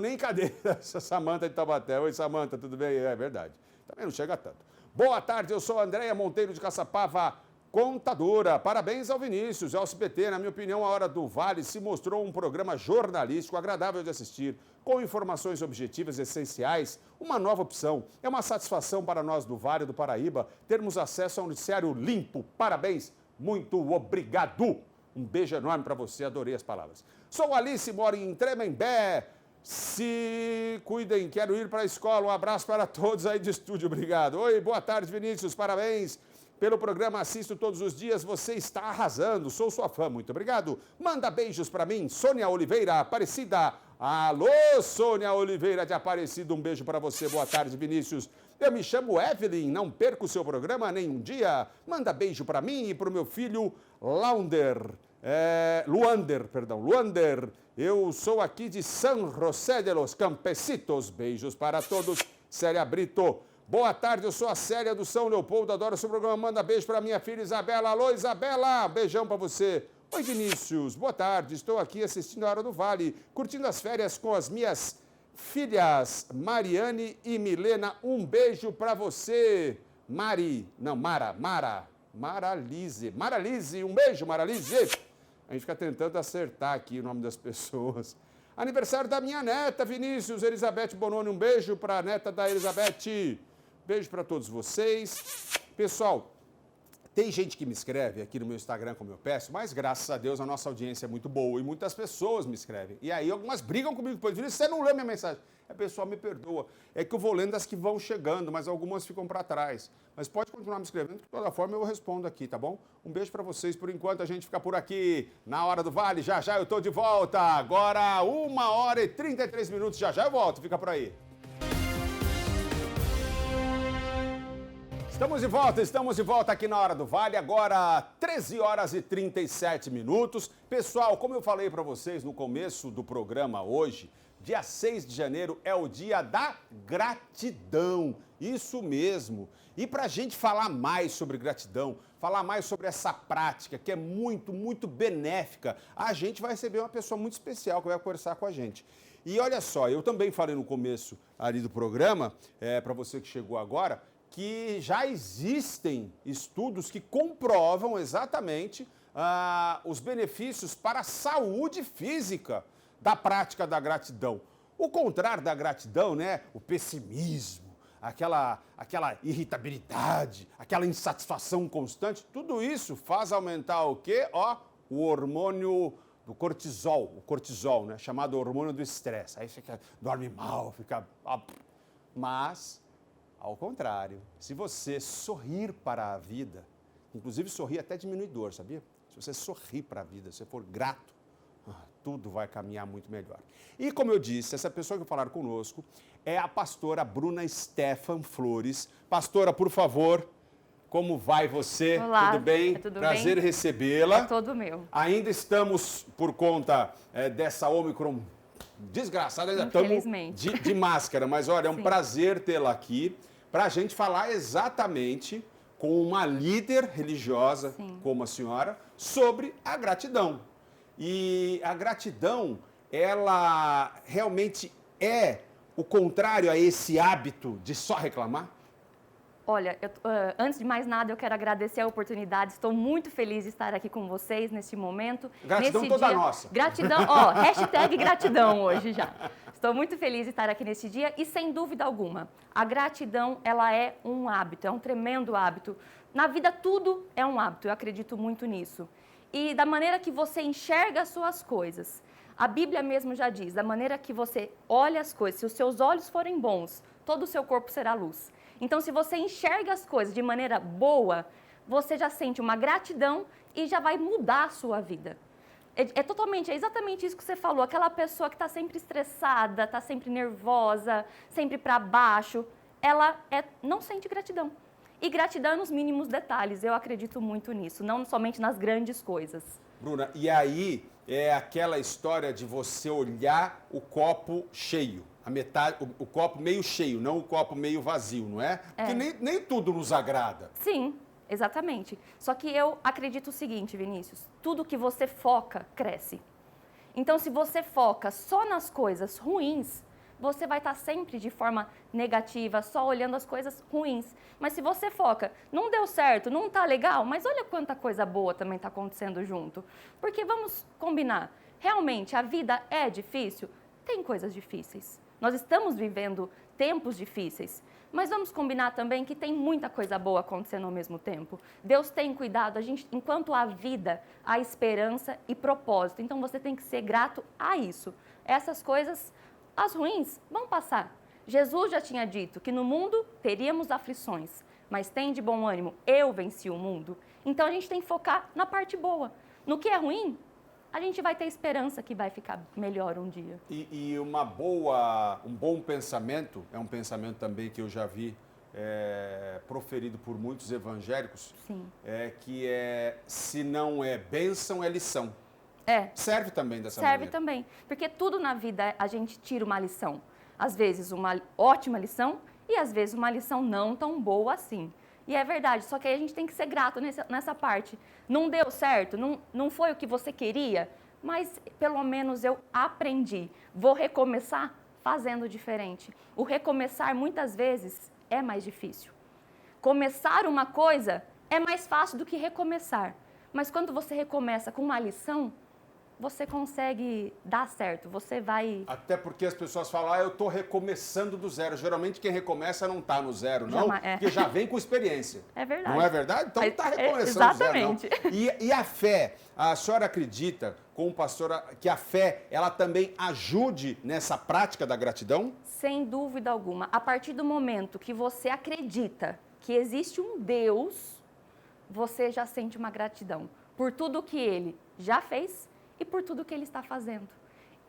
nem em cadeira. Essa Samanta de Taubaté. Oi, Samanta, tudo bem? É verdade. Também não chega tanto. Boa tarde, eu sou a Andréia Monteiro de Caçapava, contadora. Parabéns ao Vinícius, ao SBT. Na minha opinião, A Hora do Vale se mostrou um programa jornalístico agradável de assistir, com informações objetivas e essenciais, uma nova opção. É uma satisfação para nós do Vale do Paraíba termos acesso a um noticiário limpo. Parabéns, muito obrigado. Um beijo enorme para você, adorei as palavras. Sou Alice, moro em Tremembé. Se cuidem, quero ir para a escola. Um abraço para todos aí de estúdio, obrigado. Oi, boa tarde, Vinícius, parabéns pelo programa, assisto todos os dias, você está arrasando, sou sua fã, muito obrigado. Manda beijos para mim, Sônia Oliveira, Aparecida. Alô, Sônia Oliveira de Aparecida, um beijo para você, boa tarde, Vinícius. Eu me chamo Evelyn, não perco o seu programa nenhum dia. Manda beijo para mim e para o meu filho Luander. Eu sou aqui de San José de los Campesitos. Beijos para todos. Célia Brito. Boa tarde, eu sou a Célia do São Leopoldo, adoro o seu programa. Manda beijo para minha filha Isabela. Alô, Isabela, beijão para você. Oi, Vinícius, boa tarde. Estou aqui assistindo A Hora do Vale, curtindo as férias com as minhas filhas Mariane e Milena. Um beijo para você. Maralize, um beijo, Maralize. A gente fica tentando acertar aqui o nome das pessoas. Aniversário da minha neta, Vinícius, Elizabeth Bononi, um beijo para a neta da Elizabeth. Beijo para todos vocês. Pessoal, tem gente que me escreve aqui no meu Instagram, como eu peço, mas graças a Deus a nossa audiência é muito boa e muitas pessoas me escrevem. E aí algumas brigam comigo depois, Vinícius, você não lê minha mensagem. A pessoa me perdoa. É que eu vou lendo as que vão chegando, mas algumas ficam para trás. Mas pode continuar me escrevendo, de toda forma eu respondo aqui, tá bom? Um beijo para vocês. Por enquanto a gente fica por aqui na Hora do Vale. Já já eu tô de volta. Agora 1h33. Já já eu volto. Fica por aí. Estamos de volta aqui na Hora do Vale, agora 13h37. Pessoal, como eu falei para vocês no começo do programa hoje, dia 6 de janeiro é o dia da gratidão, isso mesmo. E para a gente falar mais sobre gratidão, falar mais sobre essa prática que é muito, muito benéfica, a gente vai receber uma pessoa muito especial que vai conversar com a gente. E olha só, eu também falei no começo ali do programa, para você que chegou agora, que já existem estudos que comprovam exatamente os benefícios para a saúde física da prática da gratidão. O contrário da gratidão, né? O pessimismo, aquela irritabilidade, aquela insatisfação constante, tudo isso faz aumentar o quê? O hormônio do cortisol, o cortisol, né? Chamado hormônio do estresse. Aí dorme mal, Mas ao contrário, se você sorrir para a vida, inclusive sorrir até diminui dor, sabia? Se você sorrir para a vida, se você for grato, tudo vai caminhar muito melhor. E como eu disse, essa pessoa que falar conosco é a pastora Bruna Stefan Flores. Pastora, por favor, como vai você? Olá, tudo bem? Tudo Prazer bem? recebê-la. É todo meu. Ainda estamos, por conta dessa Omicron desgraçada, ainda estamos de máscara, mas olha, é um prazer tê-la aqui para a gente falar exatamente com uma líder religiosa como a senhora sobre a gratidão. E a gratidão, ela realmente é o contrário a esse hábito de só reclamar? Olha, antes de mais nada, eu quero agradecer a oportunidade. Estou muito feliz de estar aqui com vocês neste momento. Gratidão nesse toda dia. nossa. Gratidão, hashtag gratidão hoje já. Estou muito feliz de estar aqui neste dia e, sem dúvida alguma, a gratidão, ela é um hábito, é um tremendo hábito. Na vida, tudo é um hábito, eu acredito muito nisso. E da maneira que você enxerga as suas coisas. A Bíblia mesmo já diz, da maneira que você olha as coisas, se os seus olhos forem bons, todo o seu corpo será luz. Então, se você enxerga as coisas de maneira boa, você já sente uma gratidão e já vai mudar a sua vida. É exatamente isso que você falou, aquela pessoa que está sempre estressada, está sempre nervosa, sempre para baixo, ela não sente gratidão. E gratidão nos mínimos detalhes, eu acredito muito nisso, não somente nas grandes coisas. Bruna, e aí é aquela história de você olhar o copo cheio, a metade, o copo meio cheio, não o copo meio vazio, não é? Porque nem tudo nos agrada. Sim, exatamente. Só que eu acredito o seguinte, Vinícius, tudo que você foca, cresce. Então, se você foca só nas coisas ruins, você vai estar sempre de forma negativa, só olhando as coisas ruins. Mas se você foca, não deu certo, não está legal, mas olha quanta coisa boa também está acontecendo junto. Porque vamos combinar, realmente a vida é difícil? Tem coisas difíceis. Nós estamos vivendo tempos difíceis. Mas vamos combinar também que tem muita coisa boa acontecendo ao mesmo tempo. Deus tem cuidado, a gente, enquanto há vida, há esperança e propósito. Então você tem que ser grato a isso. Essas coisas, as ruins, vão passar. Jesus já tinha dito que no mundo teríamos aflições, mas tem de bom ânimo, eu venci o mundo. Então a gente tem que focar na parte boa. No que é ruim, a gente vai ter esperança que vai ficar melhor um dia. E um bom pensamento, é um pensamento também que eu já vi proferido por muitos evangélicos, Sim. Que se não é bênção, é lição. Serve também dessa maneira. maneira. Serve também, porque tudo na vida a gente tira uma lição. Às vezes uma ótima lição e às vezes uma lição não tão boa assim. E é verdade, só que aí a gente tem que ser grato nessa parte. Não deu certo, não foi o que você queria, mas pelo menos eu aprendi. Vou recomeçar fazendo diferente. O recomeçar muitas vezes é mais difícil. Começar uma coisa é mais fácil do que recomeçar. Mas quando você recomeça com uma lição, você consegue dar certo, você vai... Até porque as pessoas falam, eu estou recomeçando do zero. Geralmente quem recomeça não está no zero, não, porque já vem com experiência. É verdade. Não é verdade? Então não está recomeçando do zero, não. E a fé, a senhora acredita, como pastora, que a fé, ela também ajude nessa prática da gratidão? Sem dúvida alguma. A partir do momento que você acredita que existe um Deus, você já sente uma gratidão por tudo que Ele já fez e por tudo que Ele está fazendo.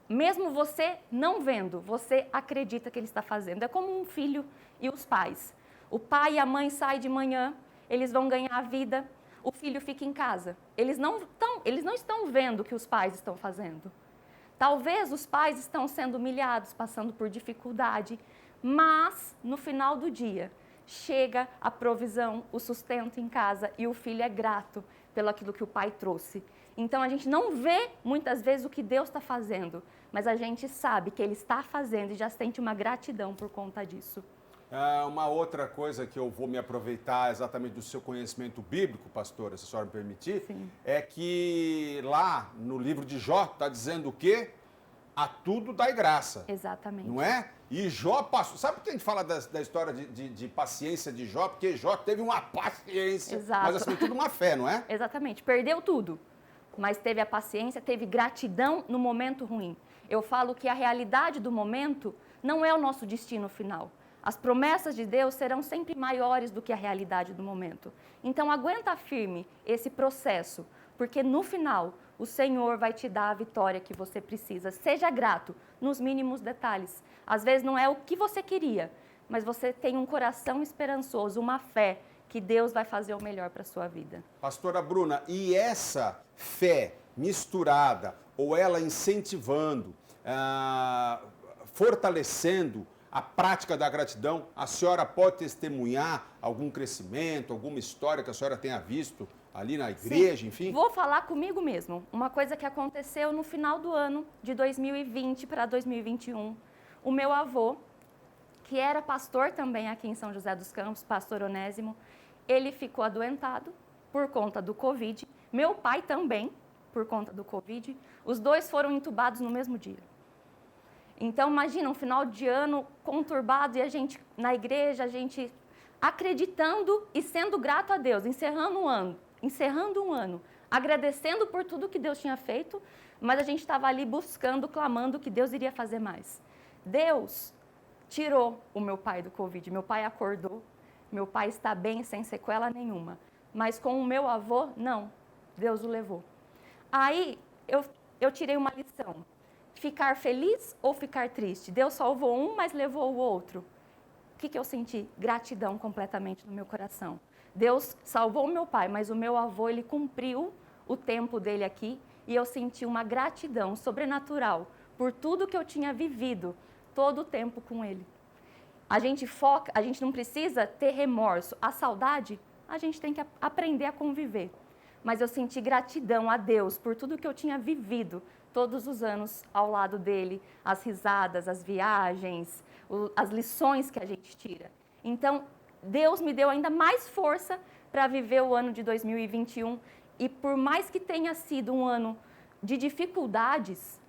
Mesmo você não vendo, você acredita que Ele está fazendo. É como um filho e os pais. O pai e a mãe saem de manhã, eles vão ganhar a vida, o filho fica em casa. Eles não estão vendo o que os pais estão fazendo. Talvez os pais estão sendo humilhados, passando por dificuldade, mas no final do dia chega a provisão, o sustento em casa e o filho é grato pelo aquilo que o pai trouxe. Então, a gente não vê, muitas vezes, o que Deus está fazendo, mas a gente sabe que Ele está fazendo e já sente uma gratidão por conta disso. Uma outra coisa que eu vou me aproveitar exatamente do seu conhecimento bíblico, pastora, se a senhora me permitir, é que lá no livro de Jó está dizendo o quê? A tudo dai graça. Exatamente. Não é? E Jó passou. Sabe por que a gente fala da história de paciência de Jó? Porque Jó teve uma paciência, mas acima de tudo uma fé, não é? Exatamente. Perdeu tudo. Mas teve a paciência, teve gratidão no momento ruim. Eu falo que a realidade do momento não é o nosso destino final. As promessas de Deus serão sempre maiores do que a realidade do momento. Então, aguenta firme esse processo, porque no final, o Senhor vai te dar a vitória que você precisa. Seja grato nos mínimos detalhes. Às vezes não é o que você queria, mas você tem um coração esperançoso, uma fé que Deus vai fazer o melhor para a sua vida. Pastora Bruna, e essa fé misturada, ou ela incentivando, fortalecendo a prática da gratidão, a senhora pode testemunhar algum crescimento, alguma história que a senhora tenha visto ali na igreja, Sim. enfim? Vou falar comigo mesmo. Uma coisa que aconteceu no final do ano de 2020 para 2021. O meu avô, que era pastor também aqui em São José dos Campos, pastor Onésimo, ele ficou adoentado por conta do Covid. Meu pai também, por conta do Covid. Os dois foram entubados no mesmo dia. Então, imagina, um final de ano conturbado e a gente, na igreja, a gente acreditando e sendo grato a Deus, encerrando um ano, agradecendo por tudo que Deus tinha feito, mas a gente estava ali buscando, clamando que Deus iria fazer mais. Deus tirou o meu pai do Covid, meu pai acordou, meu pai está bem, sem sequela nenhuma. Mas com o meu avô, não, Deus o levou. Aí eu tirei uma lição, ficar feliz ou ficar triste? Deus salvou um, mas levou o outro. O que eu senti? Gratidão completamente no meu coração. Deus salvou o meu pai, mas o meu avô, ele cumpriu o tempo dele aqui e eu senti uma gratidão sobrenatural por tudo que eu tinha vivido todo o tempo com ele. A gente foca, a gente não precisa ter remorso. A saudade, a gente tem que aprender a conviver. Mas eu senti gratidão a Deus por tudo que eu tinha vivido todos os anos ao lado dele, as risadas, as viagens, as lições que a gente tira. Então, Deus me deu ainda mais força para viver o ano de 2021 e por mais que tenha sido um ano de dificuldades,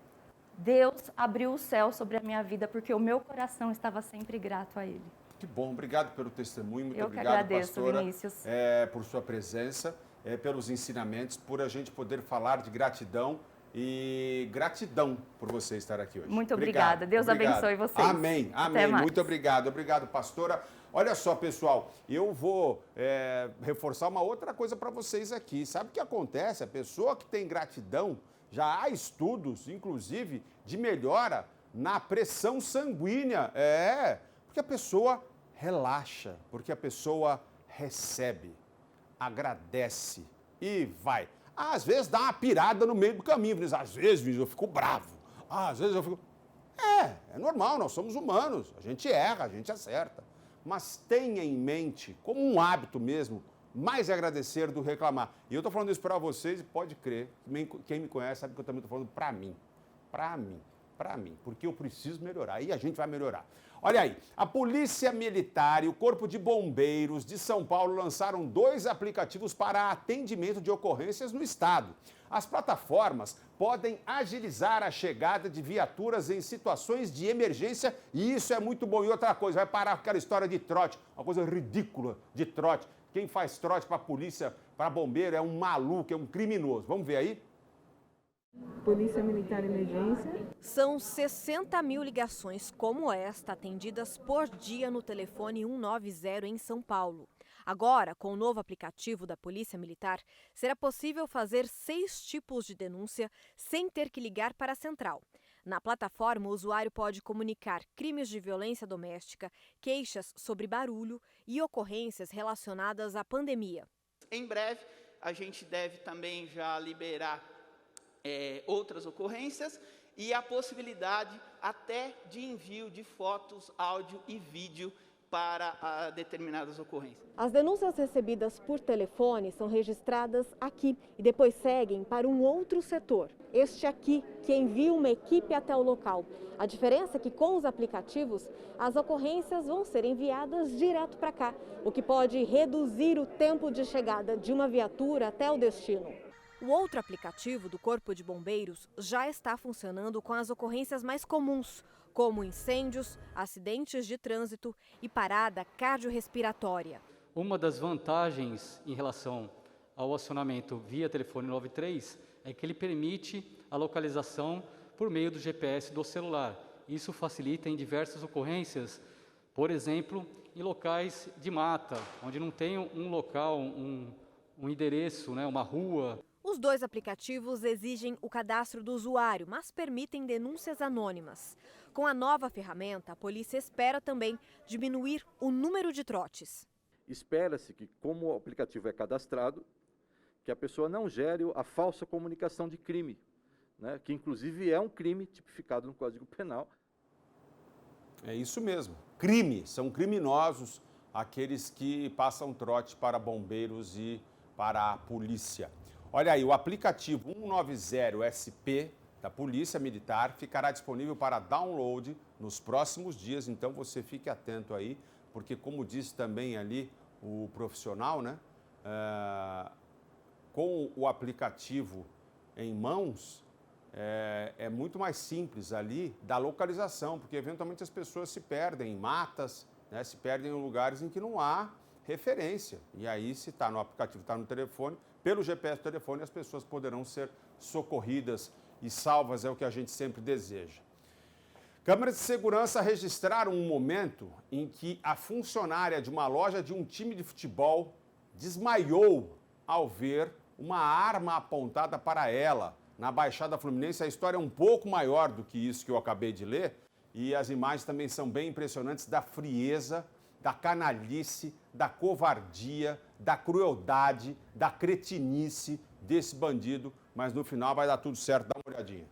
Deus abriu o céu sobre a minha vida porque o meu coração estava sempre grato a Ele. Que bom, obrigado pelo testemunho, muito obrigado, agradeço, pastora, Vinícius. Por sua presença, pelos ensinamentos, por a gente poder falar de gratidão e gratidão por você estar aqui hoje. Muito obrigada, Deus abençoe vocês. Amém, amém, muito obrigado, pastora. Olha só, pessoal, eu vou reforçar uma outra coisa para vocês aqui. Sabe o que acontece? A pessoa que tem gratidão, já há estudos, inclusive, de melhora na pressão sanguínea. Porque a pessoa relaxa, porque a pessoa recebe, agradece e vai. Às vezes dá uma pirada no meio do caminho, às vezes eu fico bravo, às vezes eu fico... É normal, nós somos humanos, a gente erra, a gente acerta. Mas tenha em mente, como um hábito mesmo, mais agradecer do reclamar. E eu estou falando isso para vocês e pode crer, quem me conhece sabe que eu também estou falando para mim, porque eu preciso melhorar e a gente vai melhorar. Olha aí, a Polícia Militar e o Corpo de Bombeiros de São Paulo lançaram 2 aplicativos para atendimento de ocorrências no estado. As plataformas podem agilizar a chegada de viaturas em situações de emergência e isso é muito bom. E outra coisa, vai parar aquela história de trote, uma coisa ridícula de trote. Quem faz trote para a polícia, para bombeiro, é um maluco, é um criminoso. Vamos ver aí? Polícia Militar Emergência. São 60 mil ligações como esta atendidas por dia no telefone 190 em São Paulo. Agora, com o novo aplicativo da Polícia Militar, será possível fazer 6 tipos de denúncia sem ter que ligar para a central. Na plataforma, o usuário pode comunicar crimes de violência doméstica, queixas sobre barulho e ocorrências relacionadas à pandemia. Em breve, a gente deve também já liberar outras ocorrências e a possibilidade até de envio de fotos, áudio e vídeo para determinadas ocorrências. As denúncias recebidas por telefone são registradas aqui e depois seguem para um outro setor, este aqui, que envia uma equipe até o local. A diferença é que com os aplicativos, as ocorrências vão ser enviadas direto para cá, o que pode reduzir o tempo de chegada de uma viatura até o destino. O outro aplicativo do Corpo de Bombeiros já está funcionando com as ocorrências mais comuns, como incêndios, acidentes de trânsito e parada cardiorrespiratória. Uma das vantagens em relação ao acionamento via telefone 93 é que ele permite a localização por meio do GPS do celular. Isso facilita em diversas ocorrências, por exemplo, em locais de mata, onde não tem um local, um endereço, uma rua. Os 2 aplicativos exigem o cadastro do usuário, mas permitem denúncias anônimas. Com a nova ferramenta, a polícia espera também diminuir o número de trotes. Espera-se que, como o aplicativo é cadastrado, que a pessoa não gere a falsa comunicação de crime, que inclusive é um crime tipificado no Código Penal. É isso mesmo, crime, são criminosos aqueles que passam trote para bombeiros e para a polícia. Olha aí, o aplicativo 190SP da Polícia Militar ficará disponível para download nos próximos dias, então você fique atento aí, porque como disse também ali o profissional, com o aplicativo em mãos, é muito mais simples ali da localização, porque eventualmente as pessoas se perdem em matas, se perdem em lugares em que não há referência. E aí, se está no aplicativo, está no telefone, pelo GPS do telefone, as pessoas poderão ser socorridas e salvas, é o que a gente sempre deseja. Câmeras de segurança registraram um momento em que a funcionária de uma loja de um time de futebol desmaiou ao ver uma arma apontada para ela na Baixada Fluminense. A história é um pouco maior do que isso que eu acabei de ler e as imagens também são bem impressionantes da frieza, da canalice, da covardia, da crueldade, da cretinice desse bandido, mas no final vai dar tudo certo, dá uma olhadinha.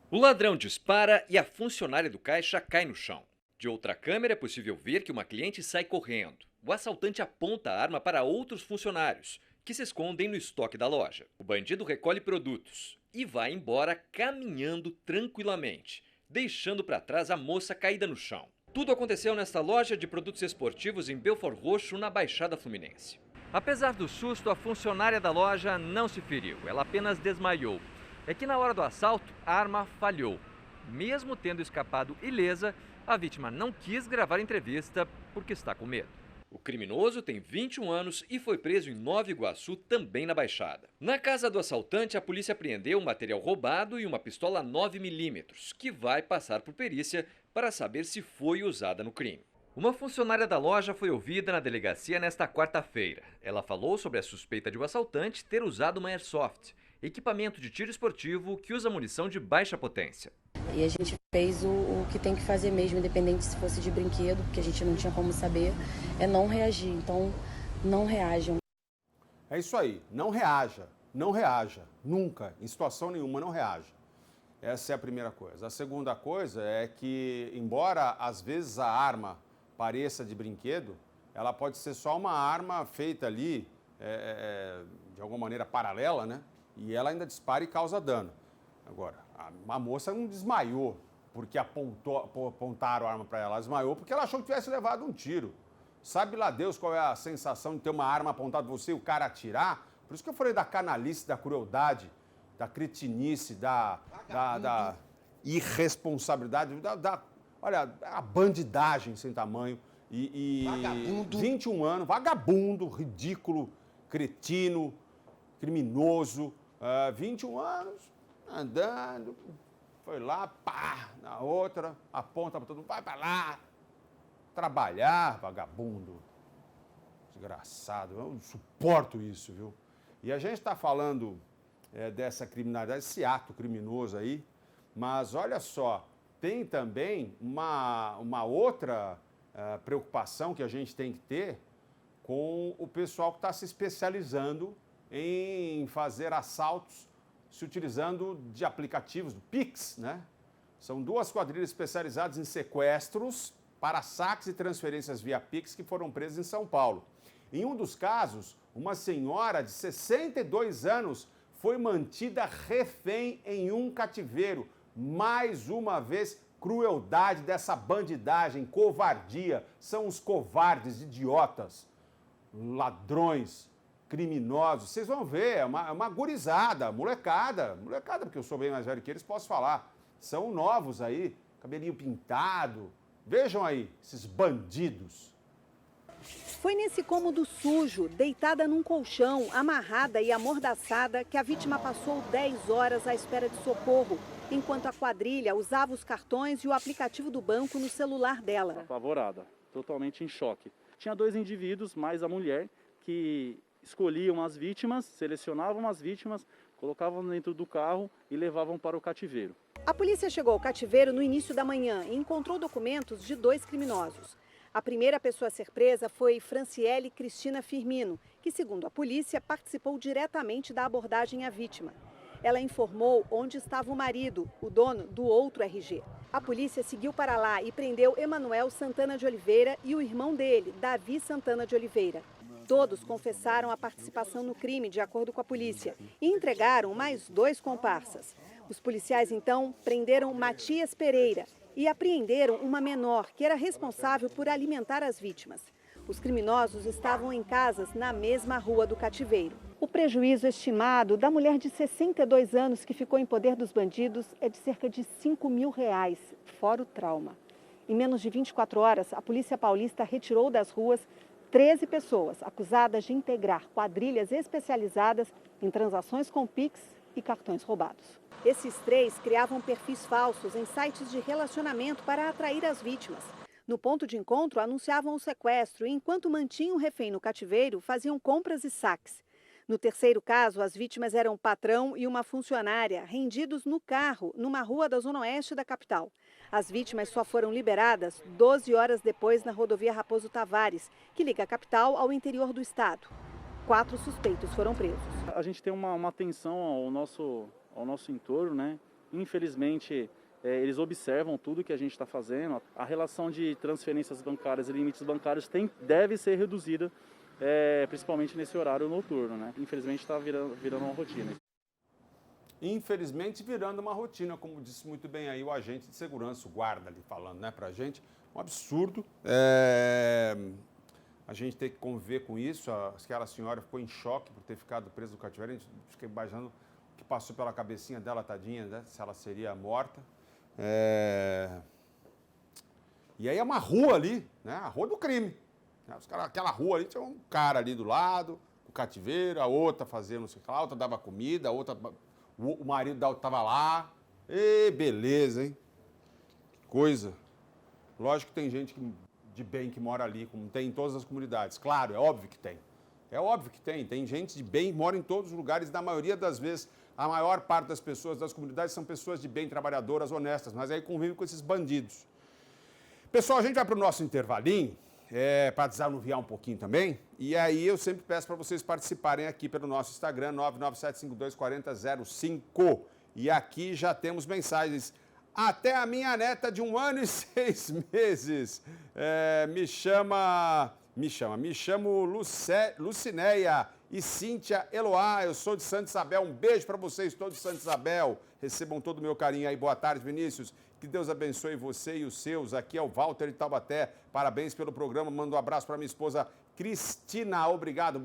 O ladrão dispara e a funcionária do caixa cai no chão. De outra câmera é possível ver que uma cliente sai correndo. O assaltante aponta a arma para outros funcionários, que se escondem no estoque da loja. O bandido recolhe produtos e vai embora caminhando tranquilamente, deixando para trás a moça caída no chão. Tudo aconteceu nesta loja de produtos esportivos em Belford Roxo, na Baixada Fluminense. Apesar do susto, a funcionária da loja não se feriu, ela apenas desmaiou. É que na hora do assalto, a arma falhou. Mesmo tendo escapado ilesa, a vítima não quis gravar entrevista porque está com medo. O criminoso tem 21 anos e foi preso em Nova Iguaçu, também na Baixada. Na casa do assaltante, a polícia apreendeu um material roubado e uma pistola 9mm, que vai passar por perícia para saber se foi usada no crime. Uma funcionária da loja foi ouvida na delegacia nesta quarta-feira. Ela falou sobre a suspeita de o assaltante ter usado uma airsoft, equipamento de tiro esportivo que usa munição de baixa potência. E a gente fez o que tem que fazer mesmo, independente se fosse de brinquedo, que a gente não tinha como saber, é não reagir. Então, não reajam. É isso aí, não reaja, nunca, em situação nenhuma, não reaja. Essa é a primeira coisa. A segunda coisa é que, embora às vezes a arma pareça de brinquedo, ela pode ser só uma arma feita ali, de alguma maneira paralela, né? E ela ainda dispara e causa dano. Agora, a moça não desmaiou porque apontaram a arma para ela. Ela desmaiou porque ela achou que tivesse levado um tiro. Sabe lá Deus qual é a sensação de ter uma arma apontada para você e o cara atirar? Por isso que eu falei da canalice, da crueldade, da cretinice, da irresponsabilidade, olha, a bandidagem sem tamanho. Vagabundo. 21 anos, vagabundo, ridículo, cretino, criminoso, 21 anos, andando, foi lá, pá, na outra, aponta para todo mundo, vai para lá, trabalhar, vagabundo, desgraçado, eu não suporto isso, viu? E a gente está falando dessa criminalidade, esse ato criminoso aí, mas olha só, tem também uma outra preocupação que a gente tem que ter com o pessoal que está se especializando em fazer assaltos se utilizando de aplicativos, do Pix, né? São duas quadrilhas especializadas em sequestros para saques e transferências via Pix que foram presas em São Paulo. Em um dos casos, uma senhora de 62 anos foi mantida refém em um cativeiro. Mais uma vez, crueldade dessa bandidagem, covardia. São os covardes, idiotas, ladrões, criminosos. Vocês vão ver, é uma gurizada, molecada, porque eu sou bem mais velho que eles, posso falar. São novos aí, cabelinho pintado. Vejam aí, esses bandidos. Foi nesse cômodo sujo, deitada num colchão, amarrada e amordaçada, que a vítima passou 10 horas à espera de socorro, enquanto a quadrilha usava os cartões e o aplicativo do banco no celular dela. Apavorada, totalmente em choque. Tinha 2 indivíduos, mais a mulher, que escolhiam as vítimas, selecionavam as vítimas, colocavam dentro do carro e levavam para o cativeiro. A polícia chegou ao cativeiro no início da manhã e encontrou documentos de 2 criminosos. A primeira pessoa a ser presa foi Franciele Cristina Firmino, que, segundo a polícia, participou diretamente da abordagem à vítima. Ela informou onde estava o marido, o dono do outro RG. A polícia seguiu para lá e prendeu Emanuel Santana de Oliveira e o irmão dele, Davi Santana de Oliveira. Todos confessaram a participação no crime, de acordo com a polícia, e entregaram mais 2 comparsas. Os policiais, então, prenderam Matias Pereira e apreenderam uma menor que era responsável por alimentar as vítimas. Os criminosos estavam em casas na mesma rua do cativeiro. O prejuízo estimado da mulher de 62 anos que ficou em poder dos bandidos é de cerca de R$5 mil, fora o trauma. Em menos de 24 horas, a Polícia Paulista retirou das ruas 13 pessoas acusadas de integrar quadrilhas especializadas em transações com Pix e cartões roubados. Esses 3 criavam perfis falsos em sites de relacionamento para atrair as vítimas. No ponto de encontro, anunciavam o sequestro e, enquanto mantinham o refém no cativeiro, faziam compras e saques. No terceiro caso, as vítimas eram o patrão e uma funcionária, rendidos no carro, numa rua da zona oeste da capital. As vítimas só foram liberadas 12 horas depois na rodovia Raposo Tavares, que liga a capital ao interior do estado. 4 suspeitos foram presos. A gente tem uma atenção ao nosso entorno, né? Infelizmente, eles observam tudo que a gente está fazendo. A relação de transferências bancárias e limites bancários deve ser reduzida, principalmente nesse horário noturno, né? Infelizmente está virando uma rotina. infelizmente virando uma rotina, como disse muito bem aí o agente de segurança, o guarda ali falando, né, pra gente. Um absurdo. A gente tem que conviver com isso. Aquela senhora ficou em choque por ter ficado presa no cativeiro. A gente fica imaginando o que passou pela cabecinha dela, tadinha, né, se ela seria morta. E aí é uma rua ali, né, a rua do crime. Aquela rua ali tinha um cara ali do lado, o cativeiro, a outra fazendo não sei o que lá, a outra dava comida, a outra... O marido da outra estava lá. Beleza, hein? Que coisa. Lógico que tem gente de bem que mora ali, como tem em todas as comunidades. Claro, é óbvio que tem. É óbvio que tem. Tem gente de bem que mora em todos os lugares. Na maioria das vezes, a maior parte das pessoas das comunidades são pessoas de bem, trabalhadoras, honestas. Mas aí convivem com esses bandidos. Pessoal, a gente vai para o nosso intervalinho, para desanuviar um pouquinho também. E aí eu sempre peço para vocês participarem aqui pelo nosso Instagram, 997524005. E aqui já temos mensagens. Até a minha neta de 1 ano e 6 meses me chamo Lucinéia e Cíntia Eloá. Eu sou de Santa Isabel. Um beijo para vocês todos de Santa Isabel. Recebam todo o meu carinho aí. Boa tarde, Vinícius. Que Deus abençoe você e os seus. Aqui é o Walter de Taubaté. Parabéns pelo programa. Mando um abraço para minha esposa Cristina. Obrigado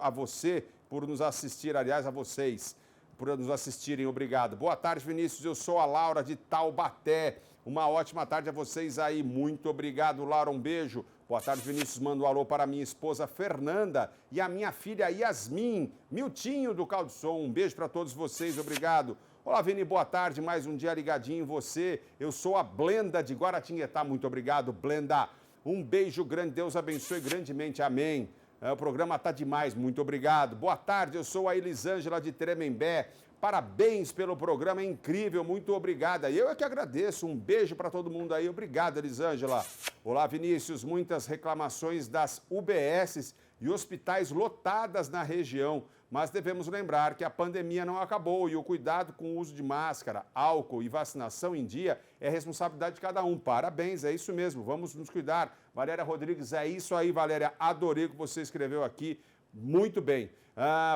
a você por nos assistir, aliás, a vocês por nos assistirem. Obrigado. Boa tarde, Vinícius. Eu sou a Laura de Taubaté. Uma ótima tarde a vocês aí. Muito obrigado, Laura. Um beijo. Boa tarde, Vinícius. Mando um alô para minha esposa Fernanda e a minha filha Yasmin, Miltinho do Caldson. Um beijo para todos vocês. Obrigado. Olá, Vini, boa tarde, mais um dia ligadinho em você. Eu sou a Blenda de Guaratinguetá, muito obrigado, Blenda. Um beijo grande, Deus abençoe grandemente, amém. O programa tá demais, muito obrigado. Boa tarde, eu sou a Elisângela de Tremembé. Parabéns pelo programa, é incrível, muito obrigada. Eu é que agradeço, um beijo para todo mundo aí, obrigado, Elisângela. Olá, Vinícius, muitas reclamações das UBSs e hospitais lotadas na região. Mas devemos lembrar que a pandemia não acabou e o cuidado com o uso de máscara, álcool e vacinação em dia é responsabilidade de cada um. Parabéns, é isso mesmo, vamos nos cuidar. Valéria Rodrigues, é isso aí, Valéria, adorei o que você escreveu aqui, muito bem.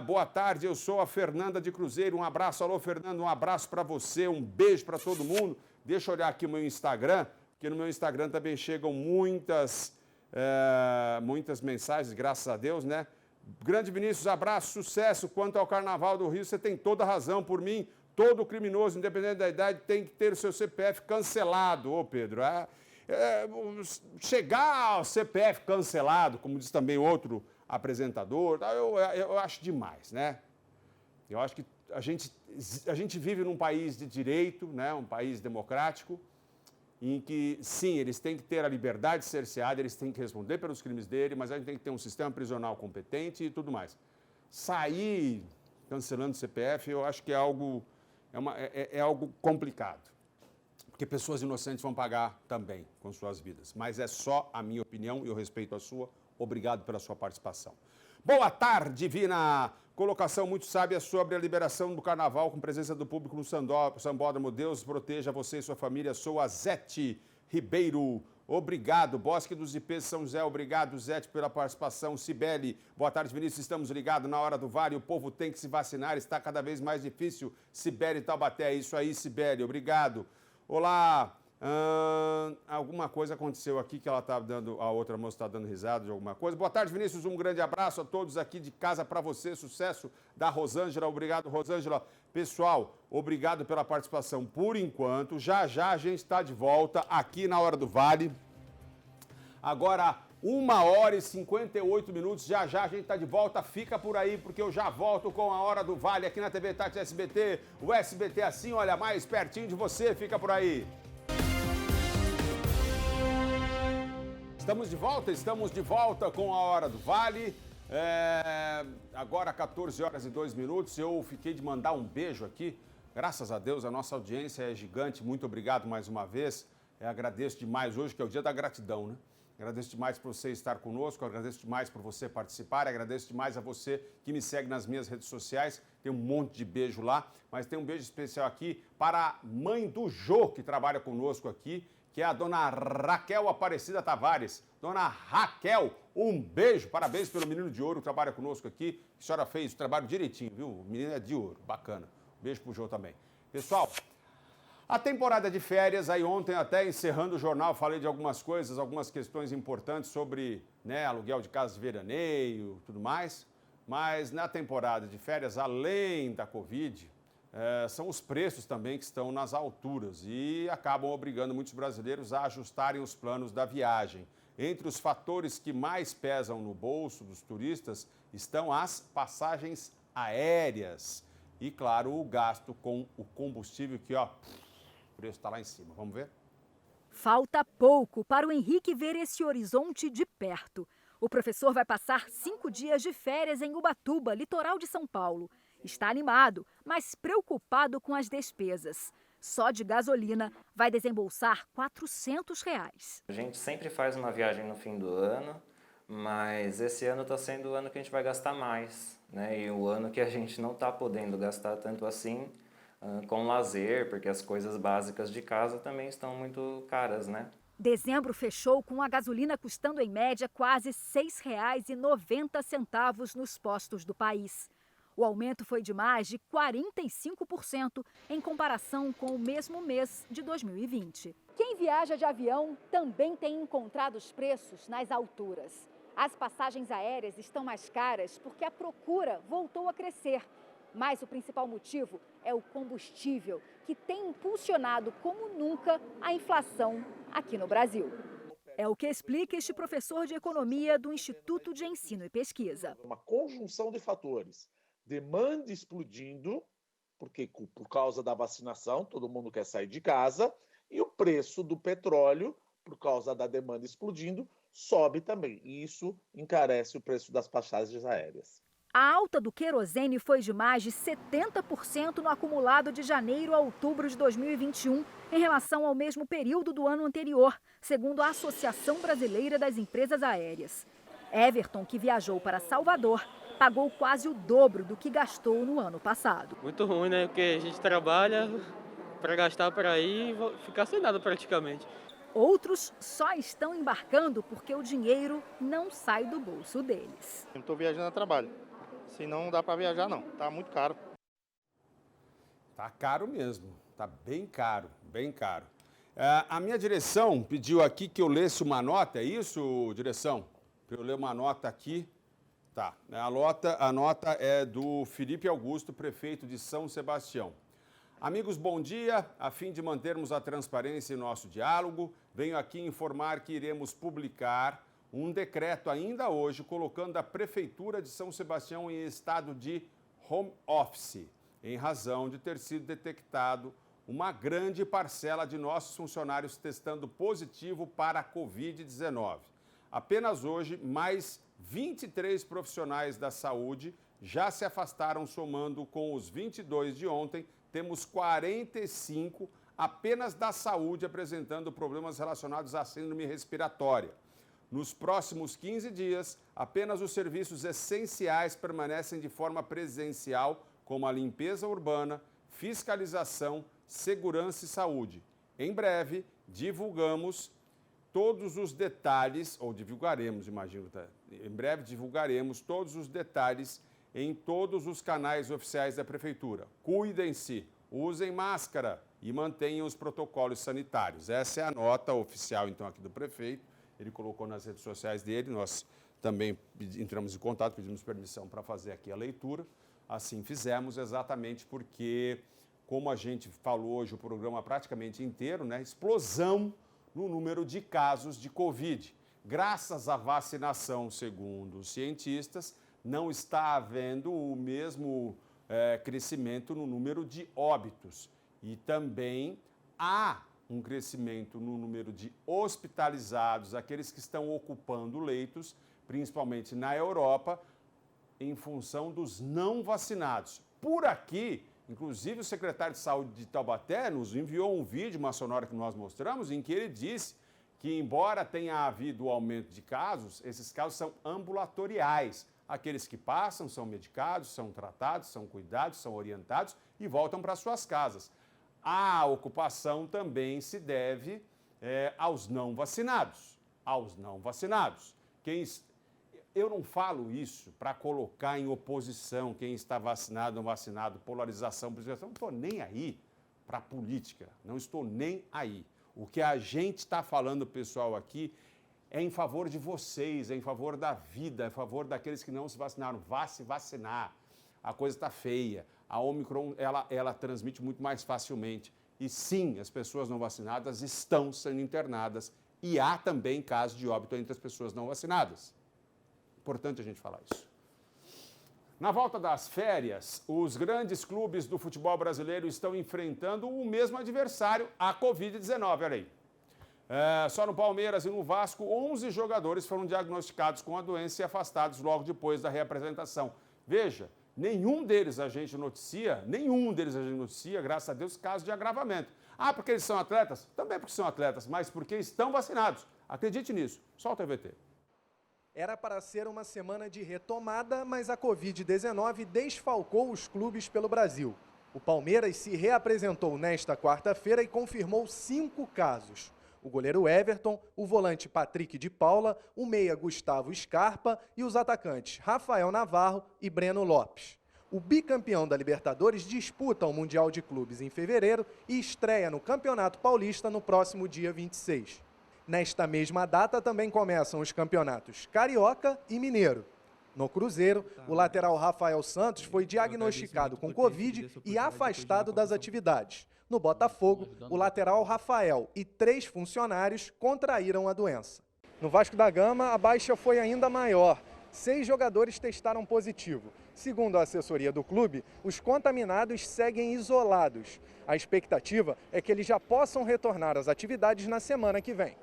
Boa tarde, eu sou a Fernanda de Cruzeiro, um abraço, alô Fernanda, um abraço para você, um beijo para todo mundo. Deixa eu olhar aqui o meu Instagram, porque no meu Instagram também chegam muitas mensagens, graças a Deus, né? Grande Vinícius, abraço, sucesso. Quanto ao Carnaval do Rio, você tem toda a razão. Por mim, todo criminoso, independente da idade, tem que ter o seu CPF cancelado. Ô, Pedro, chegar ao CPF cancelado, como diz também outro apresentador, eu acho demais, né? Eu acho que a gente vive num país de direito, né? Um país democrático, em que, sim, eles têm que ter a liberdade cerceada, eles têm que responder pelos crimes dele, mas a gente tem que ter um sistema prisional competente e tudo mais. Sair cancelando o CPF, eu acho que é algo complicado, porque pessoas inocentes vão pagar também com suas vidas. Mas é só a minha opinião e eu respeito a sua. Obrigado pela sua participação. Boa tarde, Divina! Colocação muito sábia sobre a liberação do Carnaval com presença do público no Sambódromo. Deus proteja você e sua família. Sou a Zete Ribeiro. Obrigado. Bosque dos Ipês São José. Obrigado, Zete, pela participação. Cibele. Boa tarde, Vinícius. Estamos ligados na hora do Vale. O povo tem que se vacinar. Está cada vez mais difícil. Cibele Taubaté. É isso aí, Cibele. Obrigado. Olá. Alguma coisa aconteceu aqui que ela está dando, a outra moça está dando risada de alguma coisa. Boa tarde, Vinícius, um grande abraço a todos aqui de casa para você, sucesso da Rosângela, obrigado, Rosângela. Pessoal, obrigado pela participação por enquanto, já a gente está de volta aqui na Hora do Vale. Agora, 1h58, já a gente está de volta, fica por aí porque eu já volto com a Hora do Vale aqui na TV Tati SBT, o SBT assim, olha, mais pertinho de você, fica por aí. Estamos de volta com a Hora do Vale, agora 14h02, eu fiquei de mandar um beijo aqui, graças a Deus a nossa audiência é gigante, muito obrigado mais uma vez, agradeço demais hoje que é o dia da gratidão, né? Agradeço demais por você estar conosco, agradeço demais por você participar, agradeço demais a você que me segue nas minhas redes sociais, tem um monte de beijo lá, mas tem um beijo especial aqui para a mãe do Jô, que trabalha conosco aqui, que é a dona Raquel Aparecida Tavares. Dona Raquel, um beijo, parabéns pelo Menino de Ouro que trabalha conosco aqui. A senhora fez o trabalho direitinho, viu? O menino é de ouro, bacana. Beijo pro Jô também. Pessoal, a temporada de férias, aí ontem até encerrando o jornal, falei de algumas coisas, algumas questões importantes sobre, né, aluguel de casas de veraneio, tudo mais. Mas na temporada de férias, além da Covid, são os preços também que estão nas alturas e acabam obrigando muitos brasileiros a ajustarem os planos da viagem. Entre os fatores que mais pesam no bolso dos turistas estão as passagens aéreas e, claro, o gasto com o combustível que, ó, o preço está lá em cima. Vamos ver? Falta pouco para o Henrique ver esse horizonte de perto. O professor vai passar 5 dias de férias em Ubatuba, litoral de São Paulo. Está animado, mas preocupado com as despesas. Só de gasolina vai desembolsar R$400. A gente sempre faz uma viagem no fim do ano, mas esse ano está sendo o ano que a gente vai gastar mais, né? E o ano que a gente não está podendo gastar tanto assim com lazer, porque as coisas básicas de casa também estão muito caras, né? Dezembro fechou com a gasolina custando em média quase R$ 6,90 nos postos do país. O aumento foi de mais de 45% em comparação com o mesmo mês de 2020. Quem viaja de avião também tem encontrado os preços nas alturas. As passagens aéreas estão mais caras porque a procura voltou a crescer. Mas o principal motivo é o combustível, que tem impulsionado como nunca a inflação aqui no Brasil. É o que explica este professor de economia do Instituto de Ensino e Pesquisa. Uma conjunção de fatores. Demanda explodindo, porque por causa da vacinação, todo mundo quer sair de casa, e o preço do petróleo, por causa da demanda explodindo, sobe também. E isso encarece o preço das passagens aéreas. A alta do querosene foi de mais de 70% no acumulado de janeiro a outubro de 2021, em relação ao mesmo período do ano anterior, segundo a Associação Brasileira das Empresas Aéreas. Everton, que viajou para Salvador, pagou quase o dobro do que gastou no ano passado. Muito ruim, né? Porque a gente trabalha para gastar para ir e ficar sem nada praticamente. Outros só estão embarcando porque o dinheiro não sai do bolso deles. Eu estou viajando a trabalho. Se não dá para viajar, não. Tá muito caro. Tá caro mesmo. Tá bem caro, bem caro. A minha direção pediu aqui que eu lesse uma nota, é isso, direção? Para eu ler uma nota aqui. Tá. A nota é do Felipe Augusto, prefeito de São Sebastião. Amigos, bom dia. A fim de mantermos a transparência em nosso diálogo, venho aqui informar que iremos publicar um decreto ainda hoje colocando a Prefeitura de São Sebastião em estado de home office, em razão de ter sido detectado uma grande parcela de nossos funcionários testando positivo para a Covid-19. Apenas hoje, mais 23 profissionais da saúde já se afastaram, somando com os 22 de ontem, temos 45 apenas da saúde apresentando problemas relacionados à síndrome respiratória. Nos próximos 15 dias, apenas os serviços essenciais permanecem de forma presencial, como a limpeza urbana, fiscalização, segurança e saúde. Em breve, divulgamos todos os detalhes, ou divulgaremos, imagino, tá? Em breve divulgaremos todos os detalhes em todos os canais oficiais da Prefeitura. Cuidem-se, usem máscara e mantenham os protocolos sanitários. Essa é a nota oficial, então, aqui do prefeito. Ele colocou nas redes sociais dele, nós também entramos em contato, pedimos permissão para fazer aqui a leitura. Assim fizemos, exatamente porque, como a gente falou hoje, o programa praticamente inteiro, né, explosão no número de casos de Covid. Graças à vacinação, segundo os cientistas, não está havendo o mesmo crescimento no número de óbitos. E também há um crescimento no número de hospitalizados, aqueles que estão ocupando leitos, principalmente na Europa, em função dos não vacinados. Por aqui, inclusive o secretário de Saúde de Taubaté nos enviou um vídeo, uma sonora que nós mostramos, em que ele disse que, embora tenha havido aumento de casos, esses casos são ambulatoriais. Aqueles que passam são medicados, são tratados, são cuidados, são orientados e voltam para suas casas. A ocupação também se deve aos não vacinados. eu não falo isso para colocar em oposição quem está vacinado, não vacinado, polarização, eu não estou nem aí para a política, não estou nem aí. O que a gente está falando, pessoal, aqui é em favor de vocês, é em favor da vida, é em favor daqueles que não se vacinaram. Vá se vacinar. A coisa está feia. A Omicron, ela transmite muito mais facilmente. E sim, as pessoas não vacinadas estão sendo internadas e há também casos de óbito entre as pessoas não vacinadas. Importante a gente falar isso. Na volta das férias, os grandes clubes do futebol brasileiro estão enfrentando o mesmo adversário, a Covid-19, olha aí. Só no Palmeiras e no Vasco, 11 jogadores foram diagnosticados com a doença e afastados logo depois da reapresentação. Veja, nenhum deles a gente noticia, graças a Deus, caso de agravamento. Ah, porque eles são atletas? Também porque são atletas, mas porque estão vacinados. Acredite nisso. Solta o TVT. Era para ser uma semana de retomada, mas a Covid-19 desfalcou os clubes pelo Brasil. O Palmeiras se reapresentou nesta quarta-feira e confirmou 5 casos. O goleiro Everton, o volante Patrick de Paula, o meia Gustavo Scarpa e os atacantes Rafael Navarro e Breno Lopes. O bicampeão da Libertadores disputa o Mundial de Clubes em fevereiro e estreia no Campeonato Paulista no próximo dia 26. Nesta mesma data também começam os campeonatos Carioca e Mineiro. No Cruzeiro, o lateral Rafael Santos foi diagnosticado com Covid e afastado das atividades. No Botafogo, o lateral Rafael e 3 funcionários contraíram a doença. No Vasco da Gama, a baixa foi ainda maior. 6 jogadores testaram positivo. Segundo a assessoria do clube, os contaminados seguem isolados. A expectativa é que eles já possam retornar às atividades na semana que vem.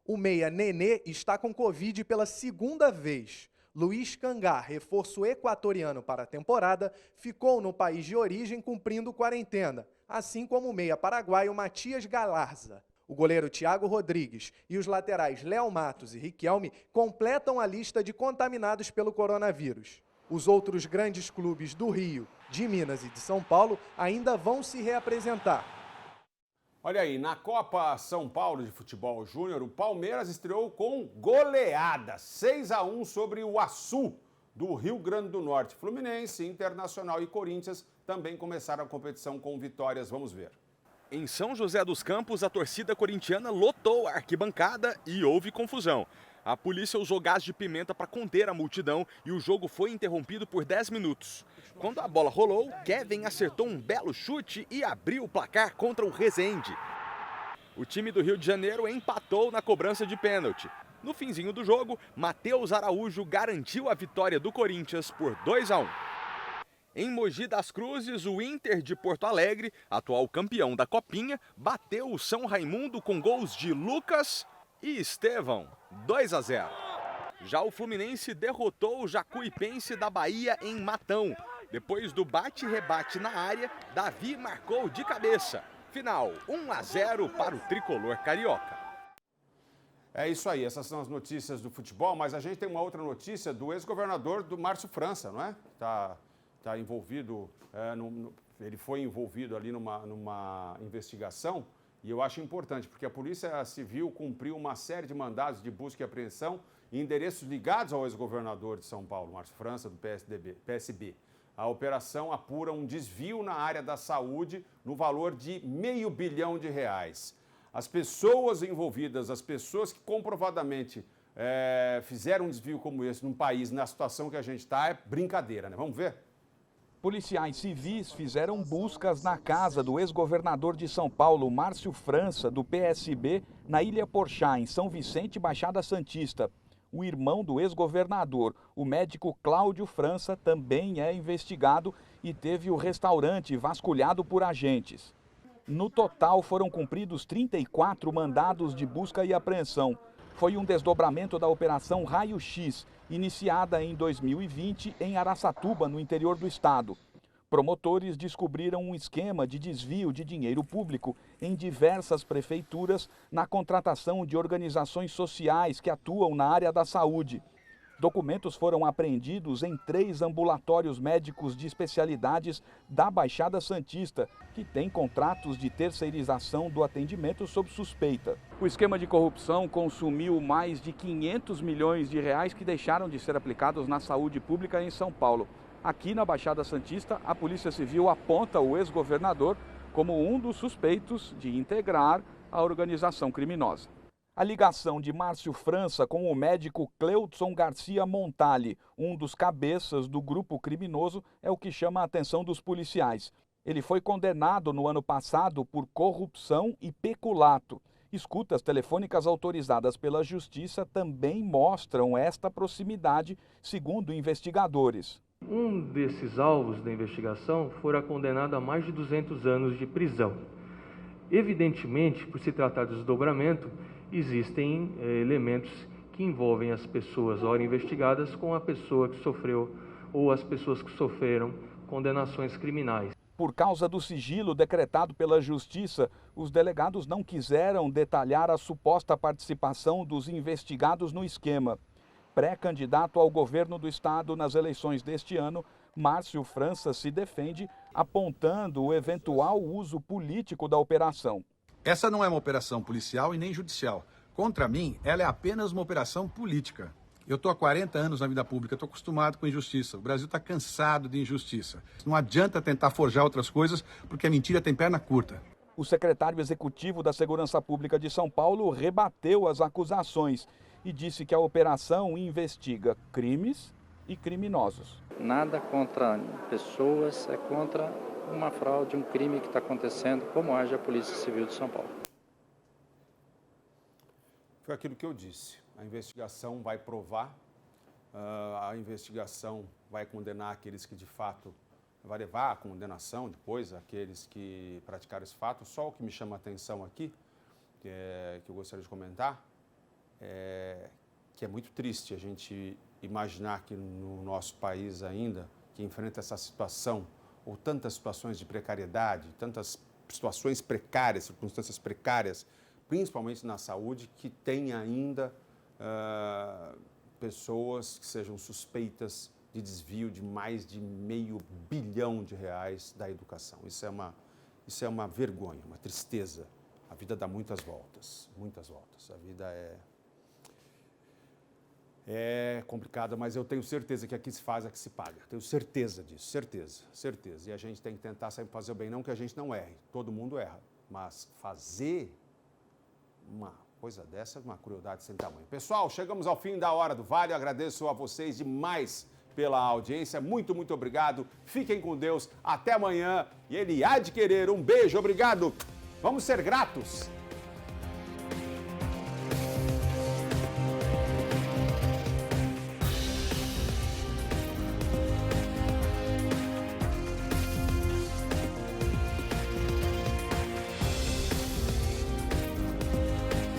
O meia Nenê está com Covid pela 2ª vez. Luiz Cangá, reforço equatoriano para a temporada, ficou no país de origem cumprindo quarentena, assim como o meia paraguaio Matias Galarza. O goleiro Thiago Rodrigues e os laterais Léo Matos e Riquelme completam a lista de contaminados pelo coronavírus. Os outros grandes clubes do Rio, de Minas e de São Paulo ainda vão se reapresentar. Olha aí, na Copa São Paulo de Futebol Júnior, o Palmeiras estreou com goleada, 6-1 sobre o Açu, do Rio Grande do Norte. Fluminense, Internacional e Corinthians também começaram a competição com vitórias. Vamos ver. Em São José dos Campos, a torcida corintiana lotou a arquibancada e houve confusão. A polícia usou gás de pimenta para conter a multidão e o jogo foi interrompido por 10 minutos. Quando a bola rolou, Kevin acertou um belo chute e abriu o placar contra o Resende. O time do Rio de Janeiro empatou na cobrança de pênalti. No finzinho do jogo, Matheus Araújo garantiu a vitória do Corinthians por 2-1. Em Mogi das Cruzes, o Inter de Porto Alegre, atual campeão da Copinha, bateu o São Raimundo com gols de Lucas e Estevão, 2-0. Já o Fluminense derrotou o Jacuipense da Bahia em Matão. Depois do bate-rebate na área, Davi marcou de cabeça. Final, 1-0 para o tricolor carioca. É isso aí, essas são as notícias do futebol, mas a gente tem uma outra notícia do ex-governador do Márcio França, não é? Tá envolvido, ele foi envolvido ali numa investigação. E eu acho importante, porque a Polícia Civil cumpriu uma série de mandados de busca e apreensão em endereços ligados ao ex-governador de São Paulo, Márcio França, do PSB. A operação apura um desvio na área da saúde no valor de R$500 bilhão. As pessoas envolvidas, as pessoas que comprovadamente fizeram um desvio como esse num país, na situação que a gente está, é brincadeira, né? Vamos ver? Policiais civis fizeram buscas na casa do ex-governador de São Paulo, Márcio França, do PSB, na Ilha Porchá, em São Vicente, Baixada Santista. O irmão do ex-governador, o médico Cláudio França, também é investigado e teve o restaurante vasculhado por agentes. No total, foram cumpridos 34 mandados de busca e apreensão. Foi um desdobramento da Operação Raio X, iniciada em 2020 em Araçatuba, no interior do estado. Promotores descobriram um esquema de desvio de dinheiro público em diversas prefeituras na contratação de organizações sociais que atuam na área da saúde. Documentos foram apreendidos em 3 ambulatórios médicos de especialidades da Baixada Santista, que têm contratos de terceirização do atendimento sob suspeita. O esquema de corrupção consumiu mais de 500 milhões de reais que deixaram de ser aplicados na saúde pública em São Paulo. Aqui na Baixada Santista, a Polícia Civil aponta o ex-governador como um dos suspeitos de integrar a organização criminosa. A ligação de Márcio França com o médico Cleudson Garcia Montali, um dos cabeças do grupo criminoso, é o que chama a atenção dos policiais. Ele foi condenado no ano passado por corrupção e peculato. Escutas telefônicas autorizadas pela Justiça também mostram esta proximidade, segundo investigadores. Um desses alvos da investigação fora condenado a mais de 200 anos de prisão. Evidentemente, por se tratar de desdobramento, existem elementos que envolvem as pessoas ora investigadas com a pessoa que sofreu ou as pessoas que sofreram condenações criminais. Por causa do sigilo decretado pela Justiça, os delegados não quiseram detalhar a suposta participação dos investigados no esquema. Pré-candidato ao governo do estado nas eleições deste ano, Márcio França se defende, apontando o eventual uso político da operação. Essa não é uma operação policial e nem judicial. Contra mim, ela é apenas uma operação política. Eu estou há 40 anos na vida pública, estou acostumado com injustiça. O Brasil está cansado de injustiça. Não adianta tentar forjar outras coisas, porque a mentira tem perna curta. O secretário executivo da Segurança Pública de São Paulo rebateu as acusações e disse que a operação investiga crimes e criminosos. Nada contra pessoas, é contra uma fraude, um crime que está acontecendo, como age a Polícia Civil de São Paulo. Foi aquilo que eu disse. A investigação vai provar, a investigação vai condenar aqueles que de fato, vai levar à condenação depois, aqueles que praticaram esse fato. Só o que me chama a atenção aqui, que eu gostaria de comentar, que é muito triste a gente imaginar que no nosso país ainda, que enfrenta essa situação, ou tantas situações de precariedade, tantas situações precárias, circunstâncias precárias, principalmente na saúde, que tem ainda pessoas que sejam suspeitas de desvio de mais de R$500 bilhão da educação. Isso é uma vergonha, uma tristeza. A vida dá muitas voltas, muitas voltas. A vida é complicada, mas eu tenho certeza que aqui se faz, aqui se paga. Tenho certeza disso, certeza. E a gente tem que tentar sempre fazer o bem, não que a gente não erre. Todo mundo erra, mas fazer uma coisa dessa é uma crueldade sem tamanho. Pessoal, chegamos ao fim da Hora do Vale. Eu agradeço a vocês demais pela audiência. Muito, muito obrigado. Fiquem com Deus. Até amanhã. E Ele há de querer. Um beijo, obrigado. Vamos ser gratos.